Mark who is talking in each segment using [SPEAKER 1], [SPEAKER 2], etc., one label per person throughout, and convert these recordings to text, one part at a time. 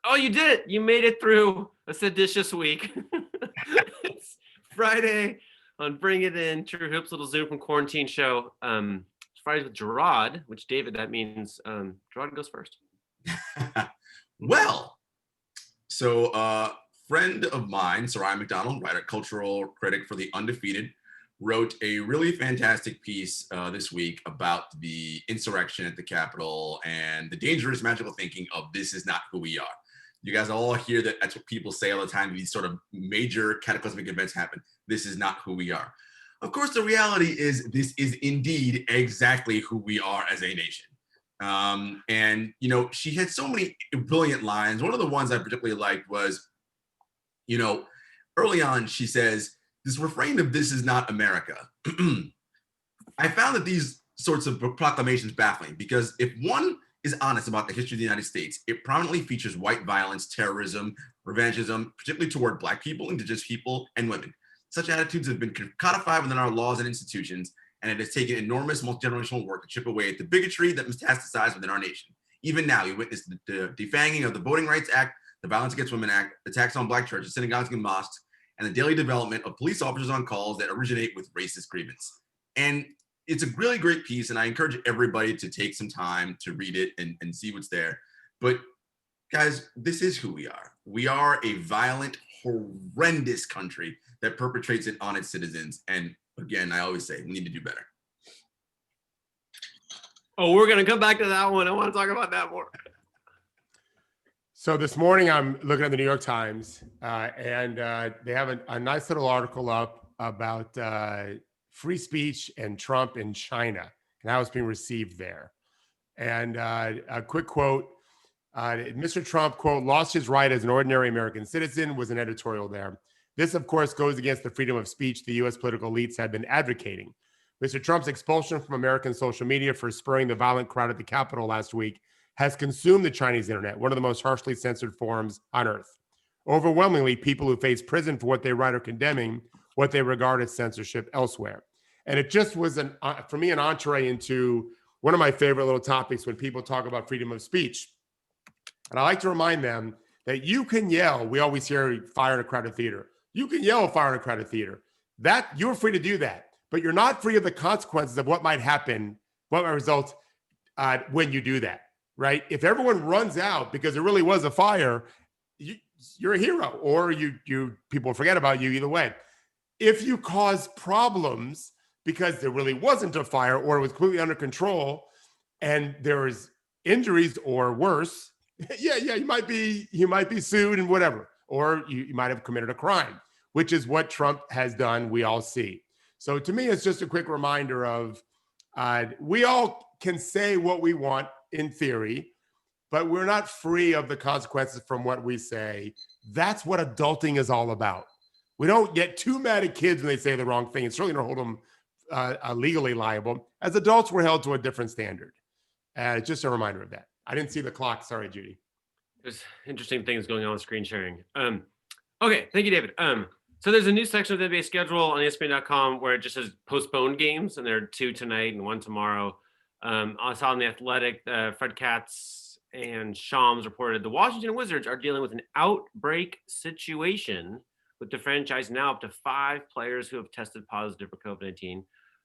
[SPEAKER 1] Oh, you did it. You made it through a seditious week. It's Friday on Bring It In, True Hoops little Zoom from quarantine show. It's Fridays with Jarod, which David, that means Jarod goes first.
[SPEAKER 2] Well, so friend of mine, Sarai McDonald, writer, cultural critic for The Undefeated, wrote a really fantastic piece this week about the insurrection at the Capitol and the dangerous magical thinking of this is not who we are. You guys all hear that that's what people say all the time. These sort of major cataclysmic events happen. This is not who we are. Of course, the reality is this is indeed exactly who we are as a nation. And, you know, she had so many brilliant lines. One of the ones I particularly liked was, you know, early on, she says, this refrain of this is not America. I found that these sorts of proclamations baffling because if one is honest about the history of the United States, it prominently features white violence, terrorism, revanchism, particularly toward Black people, Indigenous people, and women. Such attitudes have been codified within our laws and institutions, and it has taken enormous multi-generational work to chip away at the bigotry that metastasized within our nation. Even now, we witness the defanging of the Voting Rights Act, the Violence Against Women Act, attacks on Black churches, synagogues, and mosques, and the daily development of police officers on calls that originate with racist grievance. And it's a really great piece, and I encourage everybody to take some time to read it and see what's there. But guys, this is who we are. We are a violent, horrendous country that perpetrates it on its citizens. And again, I always say we need to do better.
[SPEAKER 1] Oh, we're going to come back to that one. I want to talk about that more.
[SPEAKER 3] So this morning I'm looking at the New York Times and they have a nice little article up about free speech and Trump in China and how it's being received there. And a quick quote, Mr. Trump, quote, lost his right as an ordinary American citizen was an editorial there. This, of course, goes against the freedom of speech the U.S. political elites have been advocating. Mr. Trump's expulsion from American social media for spurring the violent crowd at the Capitol last week has consumed the Chinese internet, one of the most harshly censored forums on earth. Overwhelmingly, people who face prison for what they write are condemning what they regard as censorship elsewhere. And it just was, for me, an entree into one of my favorite little topics when people talk about freedom of speech. And I like to remind them that you can yell. We always hear fire in a crowded theater. You can yell fire in a crowded theater. That you're free to do that, but you're not free of the consequences of what might happen, what might result when you do that. Right? If everyone runs out because it really was a fire, you're a hero, or you people forget about you either way. If you cause problems because there really wasn't a fire or it was completely under control and there was injuries or worse, you might be sued and whatever, or you might have committed a crime, which is what Trump has done. We all see. So to me, it's just a quick reminder of we all can say what we want in theory, but we're not free of the consequences from what we say. That's what adulting is all about. We don't get too mad at kids when they say the wrong thing and certainly don't hold them legally liable. As adults, we're held to a different standard. Just a reminder of that. I didn't see the clock. Sorry, Judy.
[SPEAKER 1] There's interesting things going on with screen sharing. Okay, thank you, David. So there's a new section of the NBA schedule on ESPN.com where it just says postponed games, and there are 2 tonight and 1 tomorrow. I saw on The Athletic, Fred Katz and Shams reported the Washington Wizards are dealing with an outbreak situation with the franchise now up to 5 players who have tested positive for COVID-19.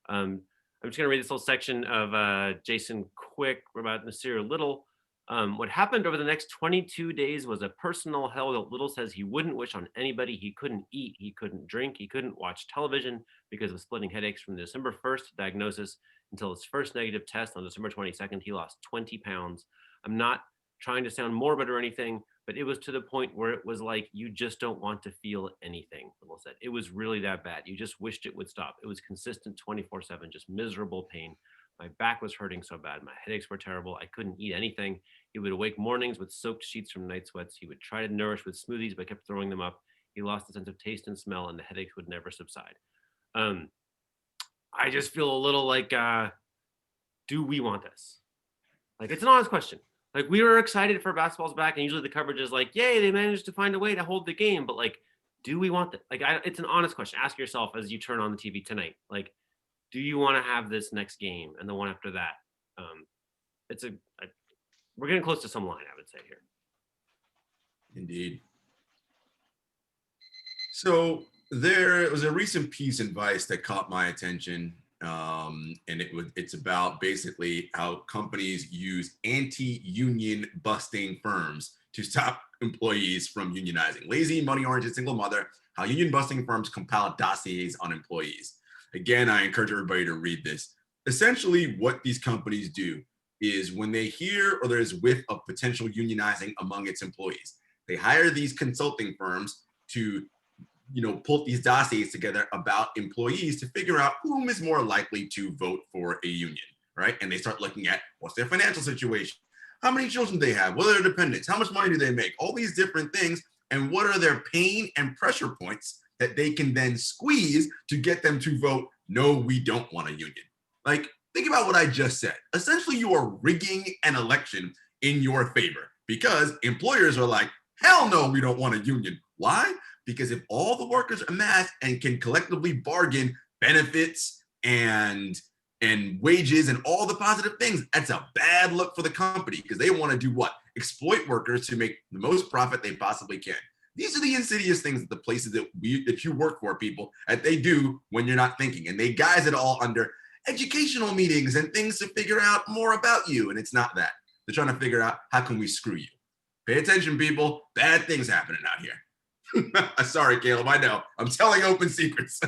[SPEAKER 1] I'm just going to read this little section of Jason Quick about Nasir Little. What happened over the next 22 days was a personal hell that Little says he wouldn't wish on anybody. He couldn't eat, he couldn't drink, he couldn't watch television because of splitting headaches. From the December 1st diagnosis until his first negative test on December 22nd, he lost 20 pounds. I'm not trying to sound morbid or anything, but it was to the point where it was like, you just don't want to feel anything, Little said. It was really that bad. You just wished it would stop. It was consistent 24/7, just miserable pain. My back was hurting so bad. My headaches were terrible. I couldn't eat anything. He would awake mornings with soaked sheets from night sweats. He would try to nourish with smoothies, but kept throwing them up. He lost the sense of taste and smell, and the headaches would never subside. I just feel a little like, do we want this? Like, it's an honest question. Like, we were excited for basketball's back, and usually the coverage is like, yay, they managed to find a way to hold the game. But, like, do we want that? Like, it's an honest question. Ask yourself as you turn on the TV tonight. Like, do you want to have this next game and the one after that? We're getting close to some line, I would say here.
[SPEAKER 2] Indeed. So there was a recent piece in Vice that caught my attention, and it's about basically how companies use anti-union busting firms to stop employees from unionizing. Lazy, money-oriented, single mother, how union busting firms compile dossiers on employees. Again, I encourage everybody to read this. Essentially, what these companies do is when they hear or there's whiff of potential unionizing among its employees, they hire these consulting firms to pull these dossiers together about employees to figure out whom is more likely to vote for a union, right? And they start looking at what's their financial situation, how many children they have, what are their dependents, how much money do they make, all these different things, and what are their pain and pressure points that they can then squeeze to get them to vote, no, we don't want a union. Like, think about what I just said. Essentially, you are rigging an election in your favor because employers are like, hell no, we don't want a union. Why? Because if all the workers amass and can collectively bargain benefits and wages and all the positive things, that's a bad look for the company because they want to do what? Exploit workers to make the most profit they possibly can. These are the insidious things that the places that you work for, people, that they do when you're not thinking. And they guise it all under educational meetings and things to figure out more about you. And it's not that. They're trying to figure out how can we screw you. Pay attention, people. Bad things happening out here. Sorry, Caleb. I know. I'm telling open secrets.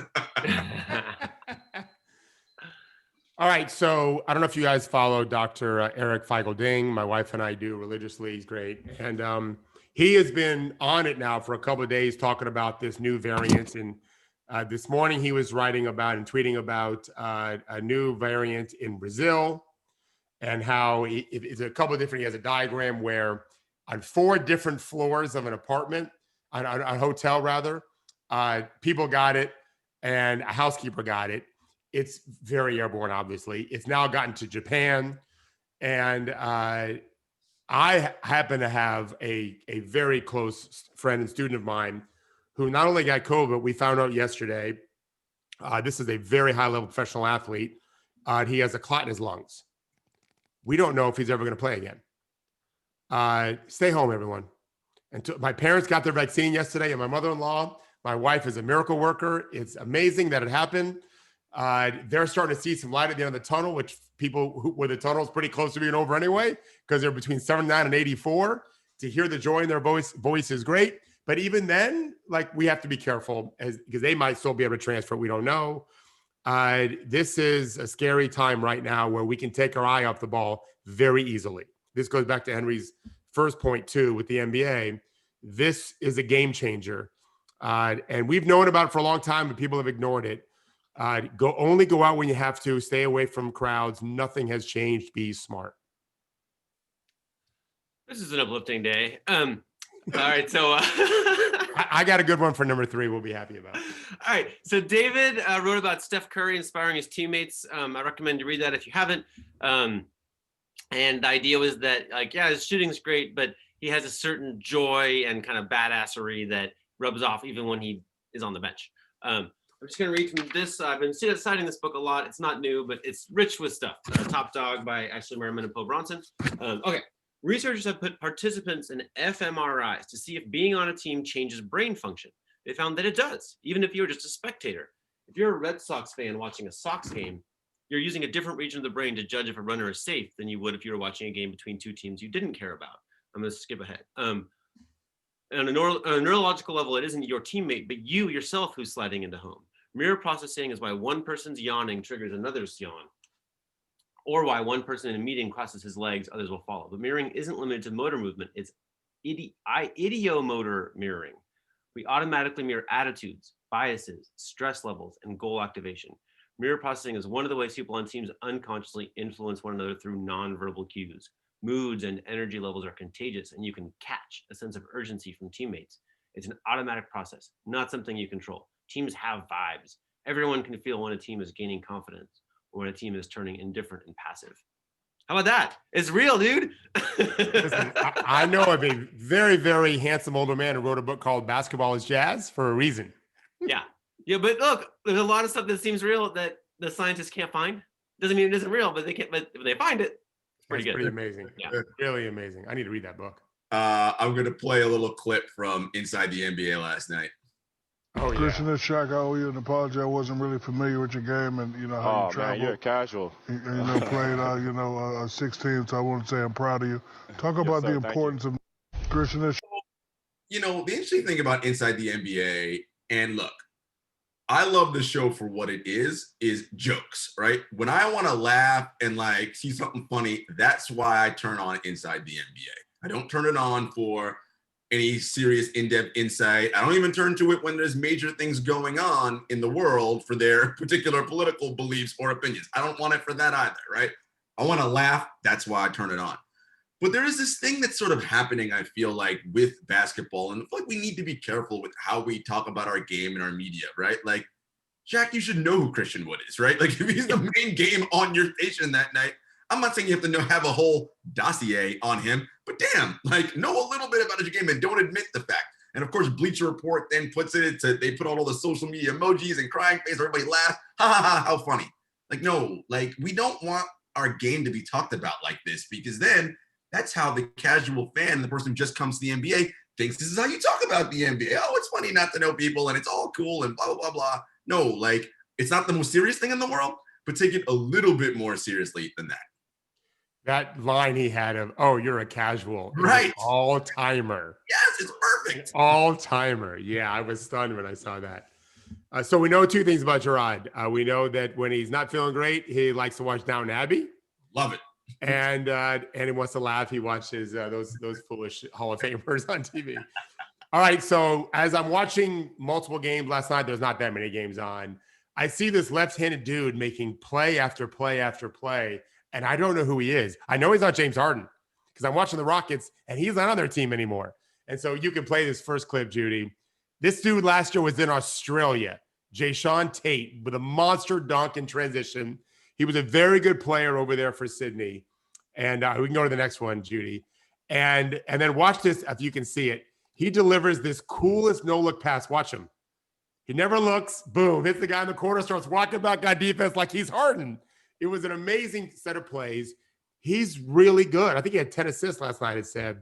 [SPEAKER 3] All right. So I don't know if you guys follow Dr. Eric Feigl-Ding. My wife and I do religiously. He's great. And he has been on it now for a couple of days talking about this new variant. And this morning he was writing about and tweeting about a new variant in Brazil and how it's a couple of different, he has a diagram where on 4 different floors of an apartment, on a hotel rather, people got it and a housekeeper got it. It's very airborne, obviously. It's now gotten to Japan. And I happen to have a very close friend and student of mine who not only got COVID, we found out yesterday, this is a very high-level professional athlete. He has a clot in his lungs. We don't know if he's ever going to play again. Stay home, everyone. My parents got their vaccine yesterday, and my mother-in-law, my wife is a miracle worker. It's amazing that it happened. They're starting to see some light at the end of the tunnel, which where the tunnel is pretty close to being over anyway, because they're between 79 and 84. To hear the joy in their voice is great. But even then, like, we have to be careful because they might still be able to transfer. We don't know. This is a scary time right now where we can take our eye off the ball very easily. This goes back to Henry's first point too with the NBA. This is a game changer. And we've known about it for a long time, but people have ignored it. Only go out when you have to. Stay away from crowds. Nothing has changed. Be smart.
[SPEAKER 1] This is an uplifting day. All right, so
[SPEAKER 3] I got a good one for number 3. We'll be happy about.
[SPEAKER 1] All right, so David wrote about Steph Curry inspiring his teammates. I recommend you read that if you haven't. And the idea was that, like, yeah, his shooting's great, but he has a certain joy and kind of badassery that rubs off even when he is on the bench. I'm just going to read from this. I've been citing this book a lot. It's not new, but it's rich with stuff. Top Dog by Ashley Merriman and Poe Bronson. Okay. Researchers have put participants in fMRIs to see if being on a team changes brain function. They found that it does, even if you're just a spectator. If you're a Red Sox fan watching a Sox game, you're using a different region of the brain to judge if a runner is safe than you would if you were watching a game between 2 teams you didn't care about. I'm going to skip ahead. On a neurological level, it isn't your teammate, but you yourself who's sliding into home. Mirror processing is why one person's yawning triggers another's yawn, or why one person in a meeting crosses his legs, others will follow. But mirroring isn't limited to motor movement. It's idiomotor mirroring. We automatically mirror attitudes, biases, stress levels, and goal activation. Mirror processing is one of the ways people on teams unconsciously influence one another through nonverbal cues. Moods and energy levels are contagious, and you can catch a sense of urgency from teammates. It's an automatic process, not something you control. Teams have vibes. Everyone can feel when a team is gaining confidence or when a team is turning indifferent and passive. How about that? It's real, dude.
[SPEAKER 3] Listen, I know of a very, very handsome older man who wrote a book called Basketball is Jazz for a reason.
[SPEAKER 1] Yeah, but look, there's a lot of stuff that seems real that the scientists can't find. Doesn't mean it isn't real, but they can't. But if they find it, it's pretty good.
[SPEAKER 3] Pretty amazing.
[SPEAKER 1] Yeah,
[SPEAKER 3] really amazing. I need to read that book.
[SPEAKER 2] I'm going to play a little clip from Inside the NBA last night.
[SPEAKER 3] Oh, yeah.
[SPEAKER 4] Christian, this Shaq, I owe you an apology. I wasn't really familiar with your game and, how you travel.
[SPEAKER 5] Man, you're a casual.
[SPEAKER 4] Played, 16, so I want to say I'm proud of you. Talk about the importance of Christian.
[SPEAKER 2] The interesting thing about Inside the NBA, and look, I love the show for what it is jokes, right? When I want to laugh and see something funny, that's why I turn on Inside the NBA. I don't turn it on for any serious in-depth insight. I don't even turn to it when there's major things going on in the world for their particular political beliefs or opinions. I don't want it for that either, right? I want to laugh. That's why I turn it on. But there is this thing that's sort of happening, I feel like, with basketball. And I feel like we need to be careful with how we talk about our game and our media, right? Jack, you should know who Christian Wood is, right? If he's the main game on your station that night, I'm not saying you have to have a whole dossier on him, but damn, know a little bit about your game and don't admit the fact. And of course, Bleacher Report then puts it to, they put out all the social media emojis and crying face, everybody laughs. Ha ha ha, how funny. No, we don't want our game to be talked about like this, because then that's how the casual fan, the person who just comes to the NBA, thinks this is how you talk about the NBA. Oh, it's funny not to know people and it's all cool and blah, blah, blah, blah. No, it's not the most serious thing in the world, but take it a little bit more seriously than that.
[SPEAKER 3] That line he had of, "Oh, you're a casual,"
[SPEAKER 2] right?
[SPEAKER 3] All timer.
[SPEAKER 2] Yes, it's perfect.
[SPEAKER 3] All timer. Yeah, I was stunned when I saw that. So we know two things about Jarod. We know that when he's not feeling great, he likes to watch Downton Abbey.
[SPEAKER 2] Love it.
[SPEAKER 3] And he wants to laugh. He watches those foolish Hall of Famers on TV. All right. So as I'm watching multiple games last night, there's not that many games on. I see this left-handed dude making play after play after play. And I don't know who he is. I know he's not James Harden because I'm watching the Rockets and he's not on their team anymore. And so you can play this first clip, Judy. This dude last year was in Australia, Jae'Sean Tate, with a monster dunk in transition. He was a very good player over there for Sydney. And we can go to the next one, Judy. And then watch this, if you can see it. He delivers this coolest no-look pass. Watch him. He never looks. Boom. Hits the guy in the corner, starts walking back on defense like he's Harden. It was an amazing set of plays. He's really good. I think he had 10 assists last night, it said.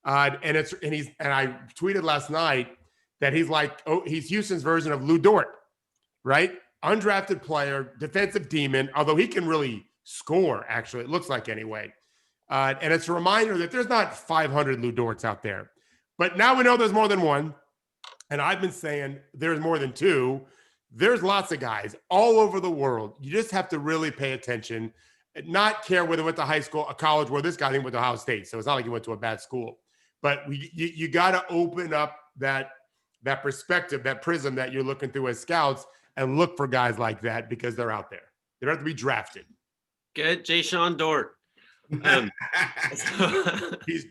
[SPEAKER 3] And I tweeted last night that he's Houston's version of Lou Dort, right? Undrafted player, defensive demon, although he can really score, actually, it looks like anyway. And it's a reminder that there's not 500 Lou Dorts out there. But now we know there's more than one. And I've been saying there's more than two. There's lots of guys all over the world. You just have to really pay attention, not care whether went to high school or college, where this guy went to Ohio State. So it's not like he went to a bad school. But you got to open up that perspective, that prism that you're looking through as scouts, and look for guys like that because they're out there. They don't have to be drafted.
[SPEAKER 1] Get Jae'Sean Dort.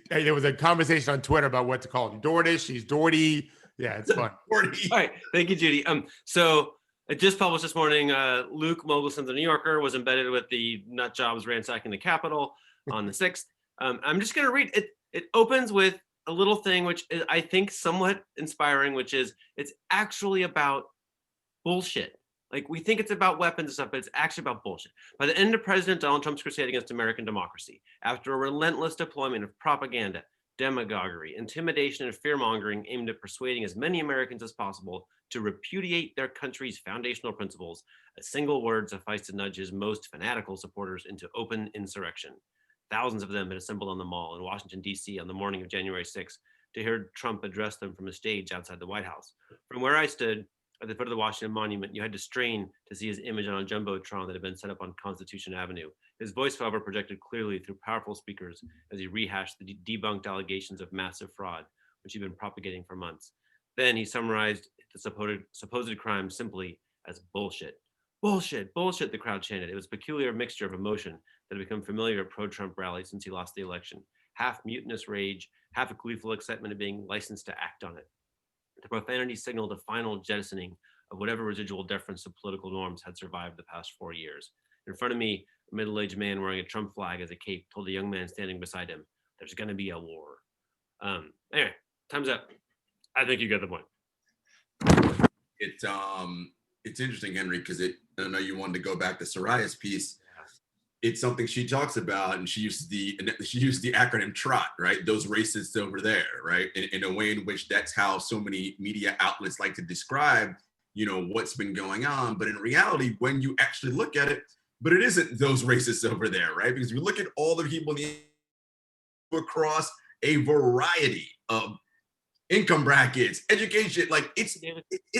[SPEAKER 3] There was a conversation on Twitter about what to call him. Dortish. He's Dorty. Yeah, it's fun.
[SPEAKER 1] All right. Thank you, Judy. So it just published this morning. Luke Mogelson, the New Yorker, was embedded with the nut jobs ransacking the Capitol on the 6th. I'm just going to read it. It opens with a little thing, which is, I think, somewhat inspiring, which is it's actually about bullshit. We think it's about weapons and stuff, but it's actually about bullshit. By the end of President Donald Trump's crusade against American democracy, after a relentless deployment of propaganda, demagoguery, intimidation, and fear-mongering aimed at persuading as many Americans as possible to repudiate their country's foundational principles, a single word sufficed to nudge his most fanatical supporters into open insurrection. Thousands of them had assembled on the Mall in Washington, D.C. on the morning of January 6th to hear Trump address them from a stage outside the White House. From where I stood at the foot of the Washington Monument, you had to strain to see his image on a jumbotron that had been set up on Constitution Avenue. His voice, however, projected clearly through powerful speakers as he rehashed the debunked allegations of massive fraud, which he'd been propagating for months. Then he summarized the supposed crime simply as bullshit. Bullshit, bullshit, the crowd chanted. It was a peculiar mixture of emotion that had become familiar at pro-Trump rallies since he lost the election. Half mutinous rage, half a gleeful excitement of being licensed to act on it. The profanity signaled a final jettisoning of whatever residual deference to political norms had survived the past 4 years. In front of me, a middle-aged man wearing a Trump flag as a cape told a young man standing beside him, "There's going to be a war." Anyway, time's up. I think you get the point.
[SPEAKER 2] It's interesting, Henry, because I know you wanted to go back to Soraya's piece. it's something she talks about, and she uses the acronym TROT, right? Those racists over there, right? In a way in which that's how so many media outlets like to describe, what's been going on. But in reality, when you actually look at it, but it isn't those racists over there, right? Because you look at all the people across a variety of income brackets, education, like it's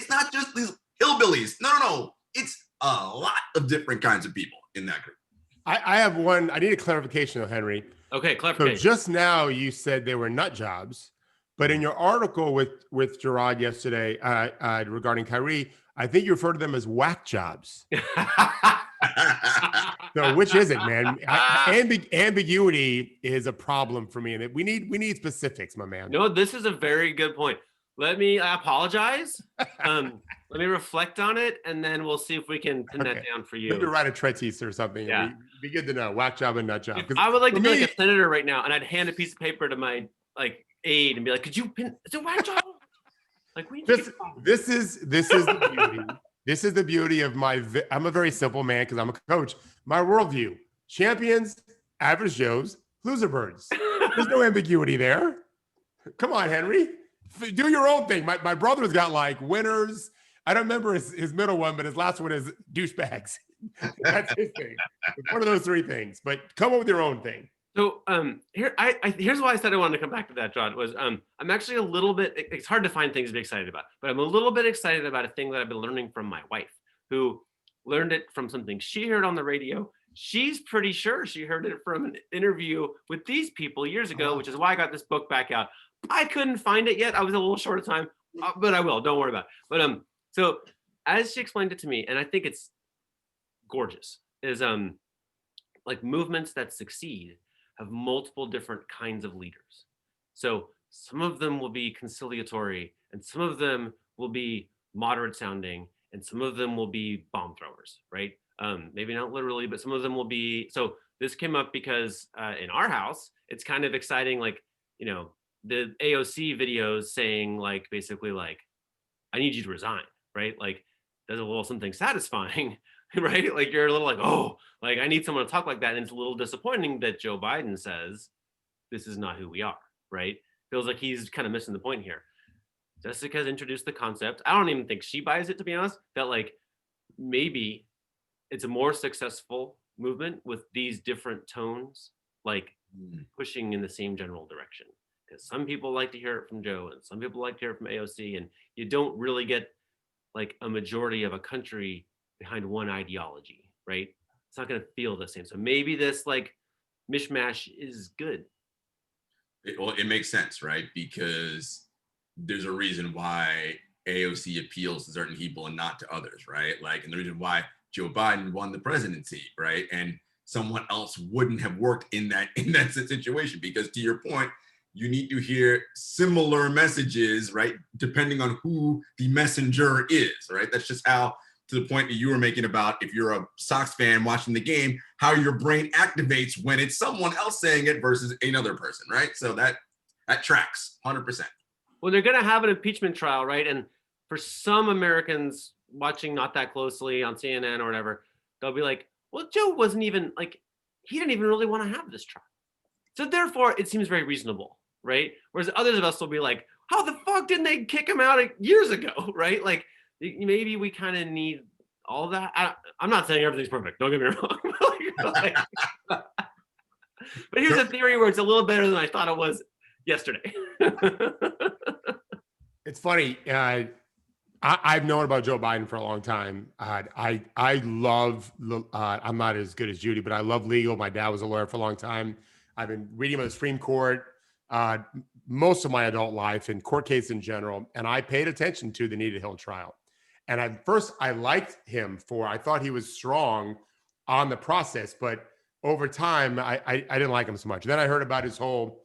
[SPEAKER 2] not just these hillbillies. No. It's a lot of different kinds of people in that group.
[SPEAKER 3] I have one. I need a clarification though, Henry.
[SPEAKER 1] Okay, clarification.
[SPEAKER 3] So just now you said they were nut jobs, but in your article with Jarod yesterday regarding Kyrie, I think you referred to them as whack jobs. So which is it, man? Ambiguity is a problem for me, and we need specifics, my man.
[SPEAKER 1] No, this is a very good point. I apologize. Let me reflect on it, and then we'll see if we can pin that down for you.
[SPEAKER 3] Maybe write a treatise or something.
[SPEAKER 1] Yeah.
[SPEAKER 3] It'd be good to know. Whack job and nut job.
[SPEAKER 1] I would like to be like a senator right now, and I'd hand a piece of paper to my aide and be like, "Could you pin? Is it whack job?"
[SPEAKER 3] This is the beauty. This is the beauty of I'm a very simple man because I'm a coach. My worldview: champions, average Joes, loser birds. There's no ambiguity there. Come on, Henry. Do your own thing. My brother's got winners. I don't remember his middle one, but his last one is douchebags. That's his thing. It's one of those three things. But come up with your own thing.
[SPEAKER 1] So here's why I said I wanted to come back to that, John. Was I'm actually a little bit. It's hard to find things to be excited about, but I'm a little bit excited about a thing that I've been learning from my wife, who learned it from something she heard on the radio. She's pretty sure she heard it from an interview with these people years ago, which is why I got this book back out. I couldn't find it yet. I was a little short of time, but I will. Don't worry about it. But so as she explained it to me, and I think it's gorgeous, is movements that succeed have multiple different kinds of leaders. So some of them will be conciliatory, and some of them will be moderate sounding, and some of them will be bomb throwers, right? Maybe not literally, but some of them will be. So this came up because in our house, it's kind of exciting, the AOC videos saying basically I need you to resign, right? There's a little something satisfying, right? You're a little I need someone to talk like that. And it's a little disappointing that Joe Biden says, this is not who we are, right? Feels like he's kind of missing the point here. Jessica's introduced the concept. I don't even think she buys it, to be honest, that maybe it's a more successful movement with these different tones, pushing in the same general direction. Because some people like to hear it from Joe and some people like to hear it from AOC, and you don't really get a majority of a country behind one ideology, right? It's not going to feel the same. So maybe this mishmash is good.
[SPEAKER 2] It makes sense, right? Because there's a reason why AOC appeals to certain people and not to others, right? And the reason why Joe Biden won the presidency, right? And someone else wouldn't have worked in that situation, because to your point, you need to hear similar messages, right? Depending on who the messenger is, right? That's just how, to the point that you were making about if you're a Sox fan watching the game, how your brain activates when it's someone else saying it versus another person, right? So that tracks 100%.
[SPEAKER 1] Well, they're going to have an impeachment trial, right? And for some Americans watching not that closely on CNN or whatever, they'll be like, well, Joe wasn't even he didn't even really want to have this trial. So therefore, it seems very reasonable, right? Whereas others of us will be like, how the fuck didn't they kick him out years ago, right? Maybe we kind of need all that. I'm not saying everything's perfect. Don't get me wrong. But here's a theory where it's a little better than I thought it was yesterday.
[SPEAKER 3] It's funny. I've known about Joe Biden for a long time. I love, I'm not as good as Judy, but I love legal. My dad was a lawyer for a long time. I've been reading about the Supreme Court most of my adult life and court case in general. And I paid attention to the Anita Hill trial. And at first I liked him I thought he was strong on the process, but over time I didn't like him so much. Then I heard about his whole,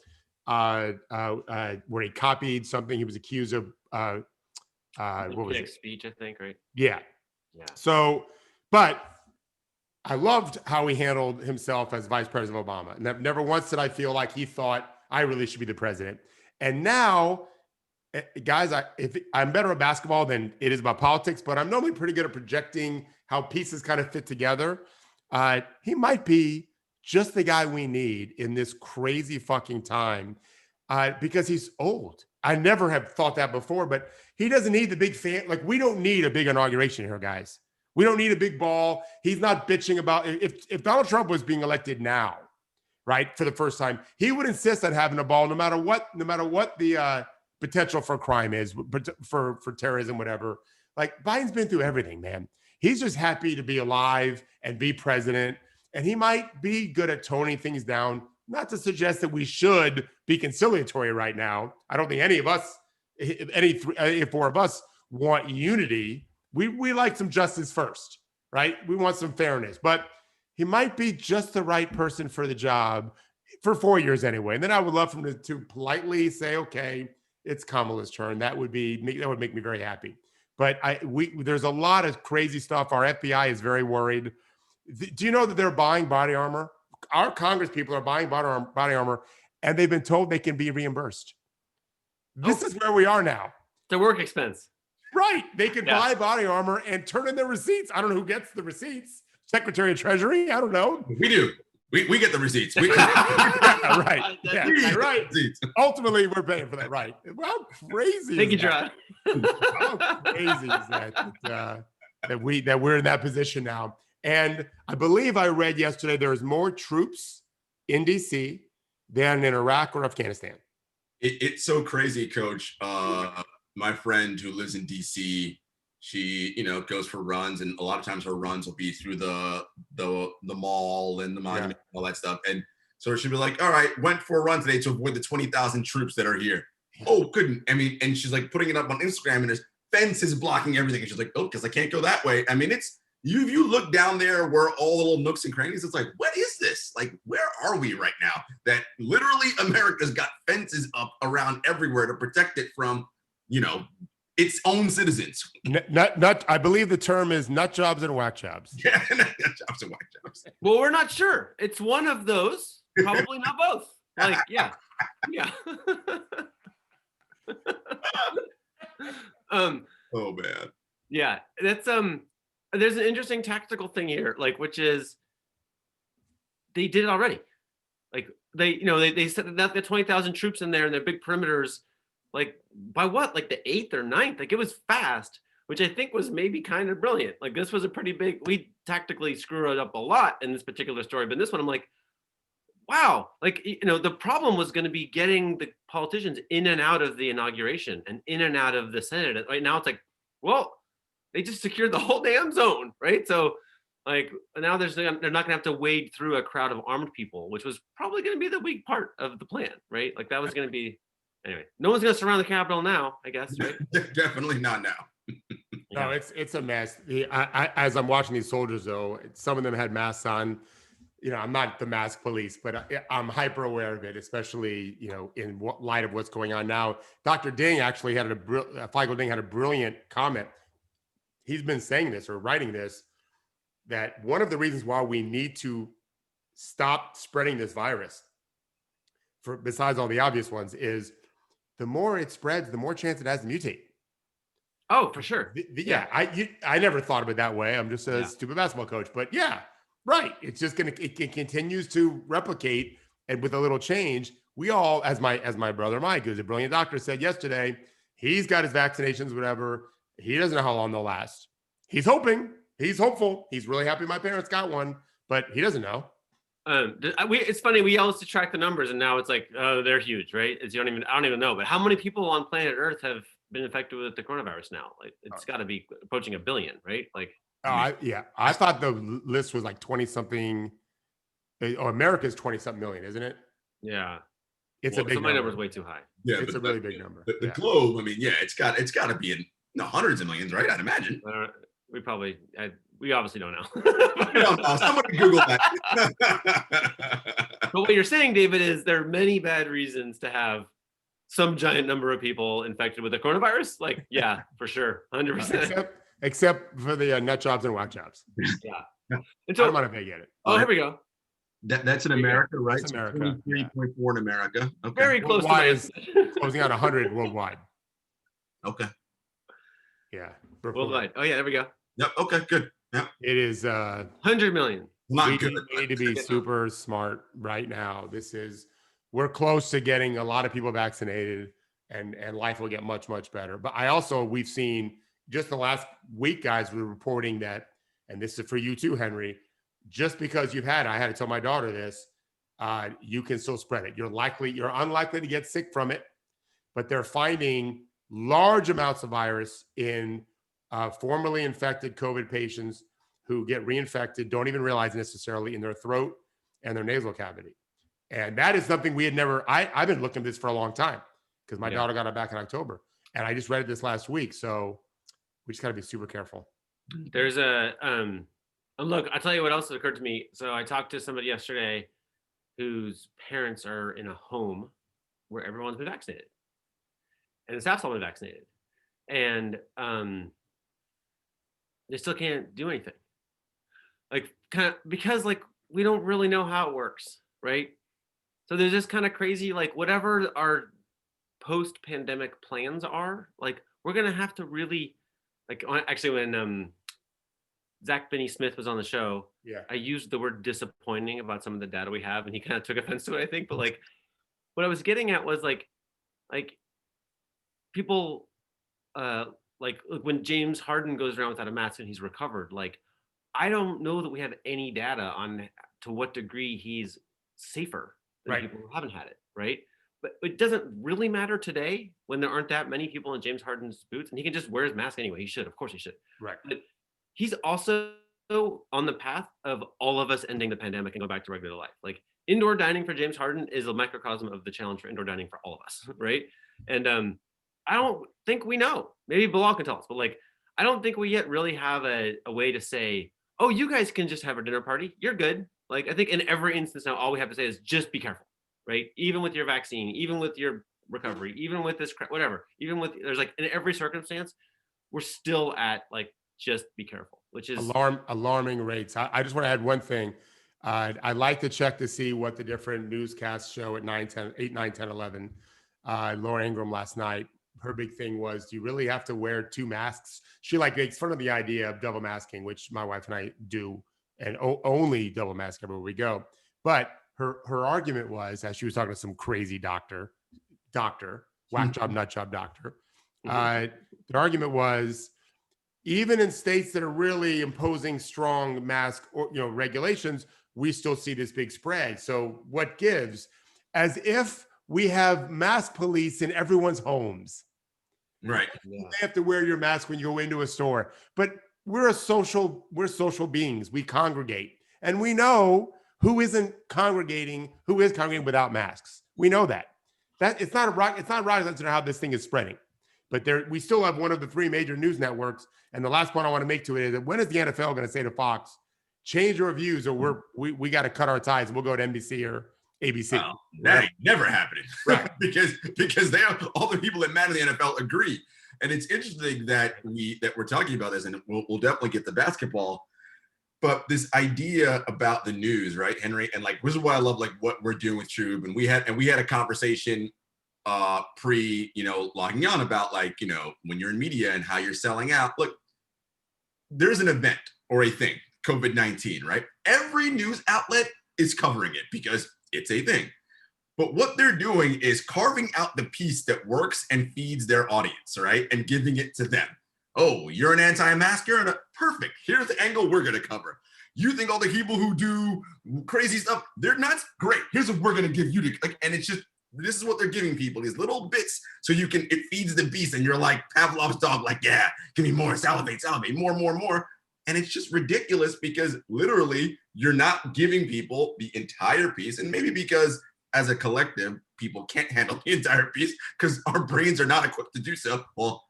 [SPEAKER 3] where he copied something. He was accused of, what was it?
[SPEAKER 1] Speech, I think, right?
[SPEAKER 3] Yeah. So, but I loved how he handled himself as Vice President Obama. Never once did I feel like he thought I really should be the president. And now, guys, I'm better at basketball than it is about politics, but I'm normally pretty good at projecting how pieces kind of fit together. He might be just the guy we need in this crazy fucking time because he's old. I never have thought that before, but he doesn't need the big fan. Like, we don't need a big inauguration here, guys. We don't need a big ball. He's not bitching about if Donald Trump was being elected now, right, for the first time, he would insist on having a ball no matter what the potential for crime is, for terrorism, whatever. Like, Biden's been through everything, man. He's just happy to be alive and be president. And he might be good at toning things down. Not to suggest that we should be conciliatory right now. I don't think any of us, any four of us, want unity. We like some justice first, right? We want some fairness. But he might be just the right person for the job for 4 years anyway. And then I would love for him to politely say, okay, it's Kamala's turn. That would make me very happy. But there's a lot of crazy stuff. Our FBI is very worried. Do you know that they're buying body armor? Our Congress people are buying body armor, and they've been told they can be reimbursed. This is where we are now.
[SPEAKER 1] The work expense.
[SPEAKER 3] Right. They could buy body armor and turn in their receipts. I don't know who gets the receipts. Secretary of Treasury? I don't know.
[SPEAKER 2] We do. We get the receipts.
[SPEAKER 3] Right. Yeah, right. Ultimately, we're paying for that. Right. How crazy
[SPEAKER 1] Thank you,
[SPEAKER 3] is that? How crazy is that we're in that position now? And I believe I read yesterday there's more troops in DC than in Iraq or Afghanistan.
[SPEAKER 2] It's so crazy, Coach. My friend who lives in DC, she goes for runs, and a lot of times her runs will be through the mall and the monument, and all that stuff. And so she'll be like, "All right, went for a run today to avoid the 20,000 troops that are here." Oh, couldn't. I mean, and she's like putting it up on Instagram, and there's fences blocking everything. And she's like, "Oh, because I can't go that way." I mean, it's you look down there where all the little nooks and crannies, it's like, what is this? Like, where are we right now? That literally America's got fences up around everywhere to protect it from, its own citizens.
[SPEAKER 3] I believe the term is nut jobs and whack jobs.
[SPEAKER 2] Yeah, nut jobs and whack jobs.
[SPEAKER 1] Well, we're not sure. It's one of those. Probably not both. Like, yeah.
[SPEAKER 2] Oh man.
[SPEAKER 1] Yeah, that's there's an interesting tactical thing here, like, which is they did it already. Like, they said that the 20,000 troops in there and their big perimeters, like, by what, like the 8th or 9th? Like, it was fast, which I think was maybe kind of brilliant. Like, this was a pretty big, we tactically screw it up a lot in this particular story, but this one I'm like, wow, like, the problem was going to be getting the politicians in and out of the inauguration and in and out of the Senate. Right now it's like, well, they just secured the whole damn zone, right? So, like, now they're not going to have to wade through a crowd of armed people, which was probably going to be the weak part of the plan, right? Like, that was going to be, anyway, no one's going to surround the Capitol now, I guess, right?
[SPEAKER 2] Definitely not now.
[SPEAKER 3] No, it's a mess. As I'm watching these soldiers, though, some of them had masks on. I'm not the mask police, but I'm hyper aware of it, especially, in light of what's going on now. Dr. Ding actually had Feigl Ding had a brilliant comment. He's been saying this or writing this, that one of the reasons why we need to stop spreading this virus, besides all the obvious ones, is the more it spreads, the more chance it has to mutate.
[SPEAKER 1] Oh, for sure.
[SPEAKER 3] I never thought of it that way. I'm just a stupid basketball coach, but yeah, right. It's just it continues to replicate, and with a little change, we all, as my brother Mike, who's a brilliant doctor, said yesterday, he's got his vaccinations, whatever. He doesn't know how long they'll last. He's hoping. He's hopeful. He's really happy my parents got one, but he doesn't know.
[SPEAKER 1] It's funny. We all used to track the numbers, and now it's like, oh, they're huge, right? I don't even know. But how many people on planet Earth have been infected with the coronavirus now? Like, it's got to be approaching 1 billion, right? Like,
[SPEAKER 3] I thought the list was like 20 something. Oh, America's 20 something million, isn't it?
[SPEAKER 1] Yeah.
[SPEAKER 3] It's a big number.
[SPEAKER 1] My number's way too high.
[SPEAKER 2] Yeah,
[SPEAKER 3] it's a really big number.
[SPEAKER 2] The globe, I mean, it's got to be in hundreds of millions, right? I'd imagine.
[SPEAKER 1] We obviously don't know.
[SPEAKER 2] Somebody Google that.
[SPEAKER 1] But what you're saying, David, is there are many bad reasons to have some giant number of people infected with the coronavirus. Like, yeah, for sure, 100%.
[SPEAKER 3] Except for the nut jobs and whack jobs.
[SPEAKER 1] Yeah. And so,
[SPEAKER 3] I don't know if they get it.
[SPEAKER 1] Oh, here we go.
[SPEAKER 2] That's in America, right?
[SPEAKER 3] That's America.
[SPEAKER 2] 23.4 in America. Okay.
[SPEAKER 1] Very close
[SPEAKER 3] to closing out 100 worldwide.
[SPEAKER 2] Okay.
[SPEAKER 3] Yeah.
[SPEAKER 1] Worldwide. Oh, yeah, there we go.
[SPEAKER 2] Yep. Okay, good. Yeah.
[SPEAKER 3] It is
[SPEAKER 1] 100 million.
[SPEAKER 2] Not good.
[SPEAKER 3] We need to be super smart right now. We're close to getting a lot of people vaccinated, and life will get much, much better. But we've seen just the last week, guys, we're reporting that, and this is for you too, Henry, just because you've had it, I had to tell my daughter this, you can still spread it. You're unlikely to get sick from it, but they're finding large amounts of virus in formerly infected COVID patients who get reinfected, don't even realize necessarily, in their throat and their nasal cavity. And that is something we had never, I've been looking at this for a long time because my daughter got it back in October. And I just read it this last week. So we just got to be super careful.
[SPEAKER 1] There's look, I'll tell you what else occurred to me. So I talked to somebody yesterday whose parents are in a home where everyone's been vaccinated and the staff's all been vaccinated. And they still can't do anything. Like, because like we don't really know how it works, right? So there's this kind of crazy, like, whatever our post-pandemic plans are, like, we're gonna have to really, like, actually when Zach Binney Smith was on the show, I used the word disappointing about some of the data we have, and he kind of took offense to it, I think. But like, what I was getting at was like people, like when James Harden goes around without a mask and he's recovered, like, I don't know that we have any data on to what degree he's safer than people who haven't had it, right? But it doesn't really matter today when there aren't that many people in James Harden's boots, and he can just wear his mask anyway. He should, of course he should.
[SPEAKER 3] Right.
[SPEAKER 1] But he's also on the path of all of us ending the pandemic and go back to regular life. Like, indoor dining for James Harden is a microcosm of the challenge for indoor dining for all of us, right? And I don't think we know. Maybe Bilal can tell us, but like, I don't think we yet really have a way to say, oh, you guys can just have a dinner party. You're good. Like, I think in every instance now, all we have to say is just be careful, right? Even with your vaccine, even with your recovery, even with this, whatever, even with, there's like, in every circumstance, we're still at like, just be careful, which is
[SPEAKER 3] alarming rates. I just want to add one thing. I'd like to check to see what the different newscasts show at 8, 9, 10, 11. Laura Ingraham last night, her big thing was, do you really have to wear 2 masks? She like makes fun of the idea of double masking, which my wife and I do, and only double mask everywhere we go. But her argument was, as she was talking to some crazy doctor, whack job, nut job doctor, the argument was, even in states that are really imposing strong mask or regulations, we still see this big spread. So what gives? As if we have mask police in everyone's homes.
[SPEAKER 2] Right.
[SPEAKER 3] You have to wear your mask when you go into a store. But we're social beings. We congregate. And we know who isn't congregating, who is congregating without masks. We know that. It's not rocket science to know how this thing is spreading. But we still have one of the 3 major news networks. And the last point I want to make to it is that when is the NFL going to say to Fox, change your views, or we got to cut our ties and we'll go to NBC or ABC?
[SPEAKER 2] Well, that ain't never happening, right? because they have, all the people that matter in the NFL agree. And it's interesting that we're talking about this, and we'll definitely get the basketball. But this idea about the news, right, Henry? And like, this is why I love like what we're doing with TrueHoop. And we had a conversation pre logging on about like, when you're in media and how you're selling out. Look, there's an event or a thing, COVID-19, right? Every news outlet is covering it because it's a thing. But what they're doing is carving out the piece that works and feeds their audience, right? And giving it to them. Oh, you're an anti-masker? Perfect. Here's the angle we're going to cover. You think all the people who do crazy stuff, they're nuts? Great. Here's what we're going to give you to, and it's just, this is what they're giving people, these little bits, so it feeds the beast, and you're like Pavlov's dog, like, yeah, give me more, salivate, more. And it's just ridiculous because literally you're not giving people the entire piece, and maybe because as a collective, people can't handle the entire piece because our brains are not equipped to do so. Well,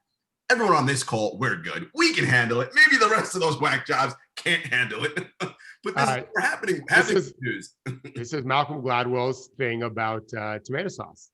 [SPEAKER 2] everyone on this call, we're good. We can handle it. Maybe the rest of those whack jobs can't handle it. But this is happening.
[SPEAKER 3] This is Malcolm Gladwell's thing about tomato sauce.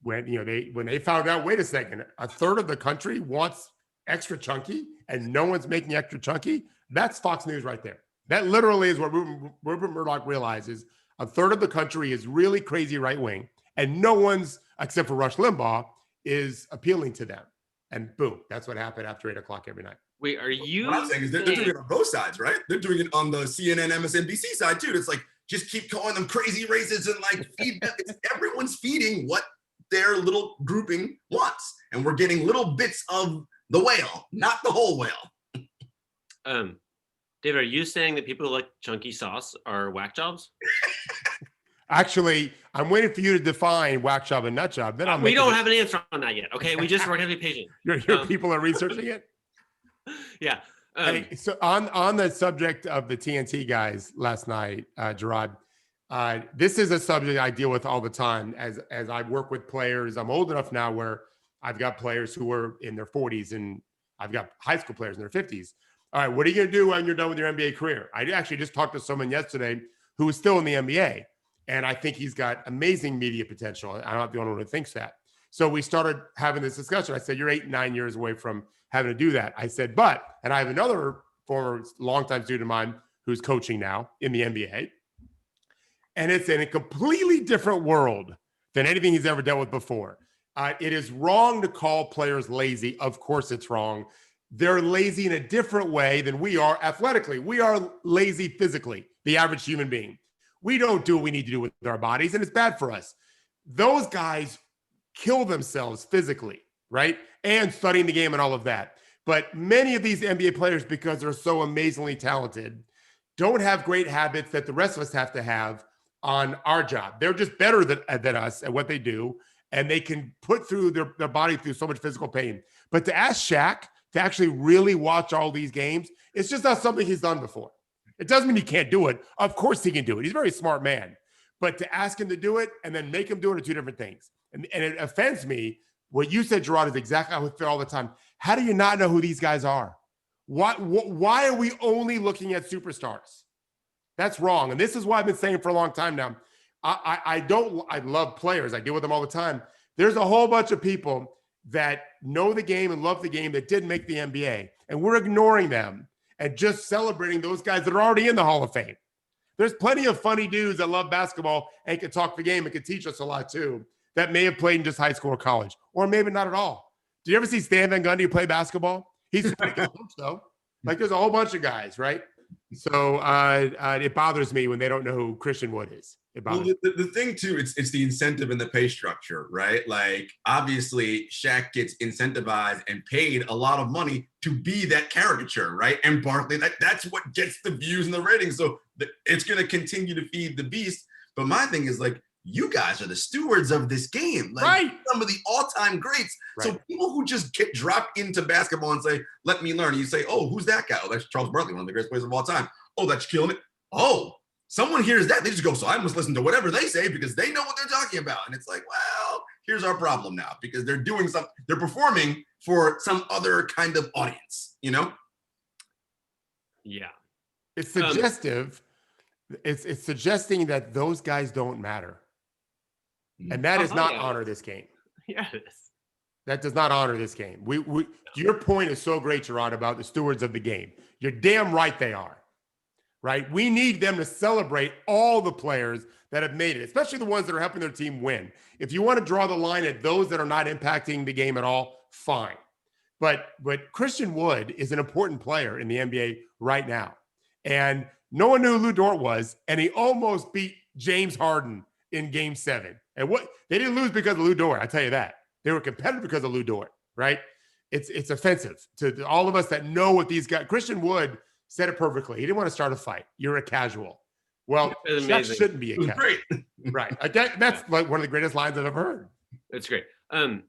[SPEAKER 3] When they found out, wait a second, a third of the country wants extra chunky and no one's making extra chunky. That's Fox News right there. That literally is what Rupert Murdoch realizes. A third of the country is really crazy right wing, and no one's, except for Rush Limbaugh, is appealing to them. And boom, that's what happened after 8 o'clock every night.
[SPEAKER 1] Wait, are you?
[SPEAKER 2] What I'm saying is they're doing it on both sides, right? They're doing it on the CNN, MSNBC side too. It's like, just keep calling them crazy races and like feed them. Everyone's feeding what their little grouping wants. And we're getting little bits of the whale, not the whole whale.
[SPEAKER 1] David, are you saying that people who like chunky sauce are whack jobs?
[SPEAKER 3] Actually, I'm waiting for you to define whack job and nut job. Then
[SPEAKER 1] we don't have an answer on that yet. Okay, we're gonna be patient.
[SPEAKER 3] Your people are researching it.
[SPEAKER 1] Yeah.
[SPEAKER 3] Hey, so on the subject of the TNT guys last night, Jarod, this is a subject I deal with all the time as I work with players. I'm old enough now where I've got players who are in their 40s and I've got high school players in their 50s. All right, what are you going to do when you're done with your NBA career? I actually just talked to someone yesterday who is still in the NBA, and I think he's got amazing media potential. I'm not the only one who thinks that. So we started having this discussion. I said, you're 8, 9 years away from having to do that. I said, and I have another former longtime student of mine who's coaching now in the NBA. And it's in a completely different world than anything he's ever dealt with before. It is wrong to call players lazy. Of course it's wrong. They're lazy in a different way than we are athletically. We are lazy physically, the average human being. We don't do what we need to do with our bodies, and it's bad for us. Those guys kill themselves physically, right? And studying the game and all of that. But many of these NBA players, because they're so amazingly talented, don't have great habits that the rest of us have to have on our job. They're just better than us at what they do, and they can put through their body through so much physical pain. But to ask Shaq to actually really watch all these games, it's just not something he's done before. It doesn't mean he can't do it. Of course he can do it. He's a very smart man. But to ask him to do it and then make him do it are two different things. And it offends me. What you said, Jarod, is exactly how I feel all the time. How do you not know who these guys are? Why are we only looking at superstars? That's wrong. And this is why I've been saying for a long time now. I love players. I deal with them all the time. There's a whole bunch of people that know the game and love the game that didn't make the NBA. And we're ignoring them and just celebrating those guys that are already in the Hall of Fame. There's plenty of funny dudes that love basketball and can talk the game and can teach us a lot too, that may have played in just high school or college, or maybe not at all. Did you ever see Stan Van Gundy play basketball? He's pretty good coach, though. Like, there's a whole bunch of guys, right? So it bothers me when they don't know who Christian Wood is.
[SPEAKER 2] Well, the thing too, it's the incentive and the pay structure, right? Like, obviously Shaq gets incentivized and paid a lot of money to be that caricature, right? And Barkley, that's what gets the views and the ratings. So it's going to continue to feed the beast. But my thing is, like, you guys are the stewards of this game, like, right? Some of the all-time greats. Right. So people who just get dropped into basketball and say, let me learn. And you say, oh, who's that guy? Oh, that's Charles Barkley, one of the greatest players of all time. Oh, that's killing it. Oh, someone hears that, they just go, so I must listen to whatever they say because they know what they're talking about. And it's like, well, here's our problem now, because they're doing something, they're performing for some other kind of audience, you know?
[SPEAKER 1] Yeah.
[SPEAKER 3] It's suggestive. It's suggesting that those guys don't matter. And that does not honor this game.
[SPEAKER 1] Yeah, it is.
[SPEAKER 3] That does not honor this game. Your point is so great, Jarod, about the stewards of the game. You're damn right they are. Right? We need them to celebrate all the players that have made it, especially the ones that are helping their team win. If you want to draw the line at those that are not impacting the game at all, fine. But Christian Wood is an important player in the NBA right now. And no one knew who Lou Dort was, and he almost beat James Harden in Game 7. And they didn't lose because of Lou Dort, I tell you that. They were competitive because of Lou Dort, right? It's offensive to all of us that know what these guys. Christian Wood said it perfectly. He didn't want to start a fight. You're a casual. Well, that shouldn't be a casual.
[SPEAKER 2] Great.
[SPEAKER 3] Right. That's like one of the greatest lines I've ever heard.
[SPEAKER 1] It's great. All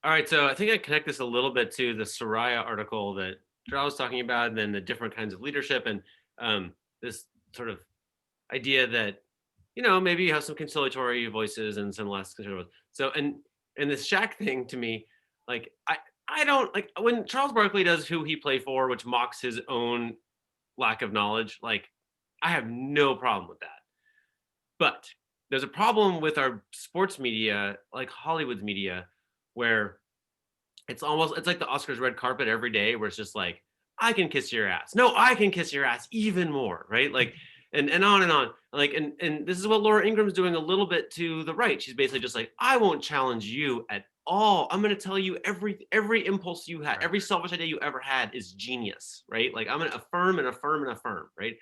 [SPEAKER 1] right. So I think I connect this a little bit to the Soraya article that Jarod was talking about, and then the different kinds of leadership and this sort of idea that, you know, maybe you have some conciliatory voices and some less conciliatory. So, and this Shaq thing to me, like, I don't like when Charles Barkley does Who He Played For, which mocks his own lack of knowledge. Like, I have no problem with that. But there's a problem with our sports media, like Hollywood's media, where it's like the Oscars red carpet every day, where it's just like, I can kiss your ass. No, I can kiss your ass even more, right? Like, and on and on. Like, and this is what Laura Ingram's doing a little bit to the right. She's basically just like, I won't challenge you at I'm going to tell you every impulse you had, every selfish idea you ever had is genius, right? Like I'm going to affirm and affirm and affirm, right?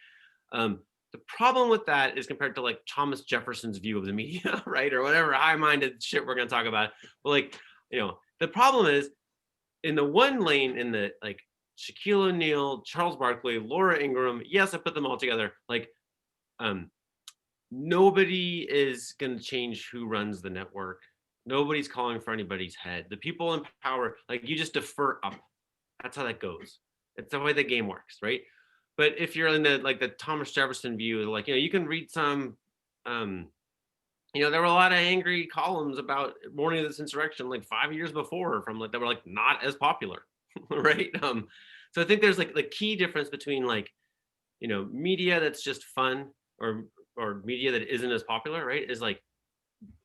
[SPEAKER 1] The problem with that is compared to like Thomas Jefferson's view of the media, right? Or whatever high-minded shit we're going to talk about. But like, the problem is in the one lane in the like Shaquille O'Neal, Charles Barkley, Laura Ingraham. Yes, I put them all together. Like, nobody is going to change who runs the network. Nobody's calling for anybody's head. The people in power, like you just defer up. That's how that goes. It's the way the game works, right? But if you're in the Thomas Jefferson view, like, you can read some, there were a lot of angry columns about morning of this insurrection like 5 years before from like that were like not as popular, right? So I think there's like the key difference between like, media that's just fun or media that isn't as popular, right? Is like,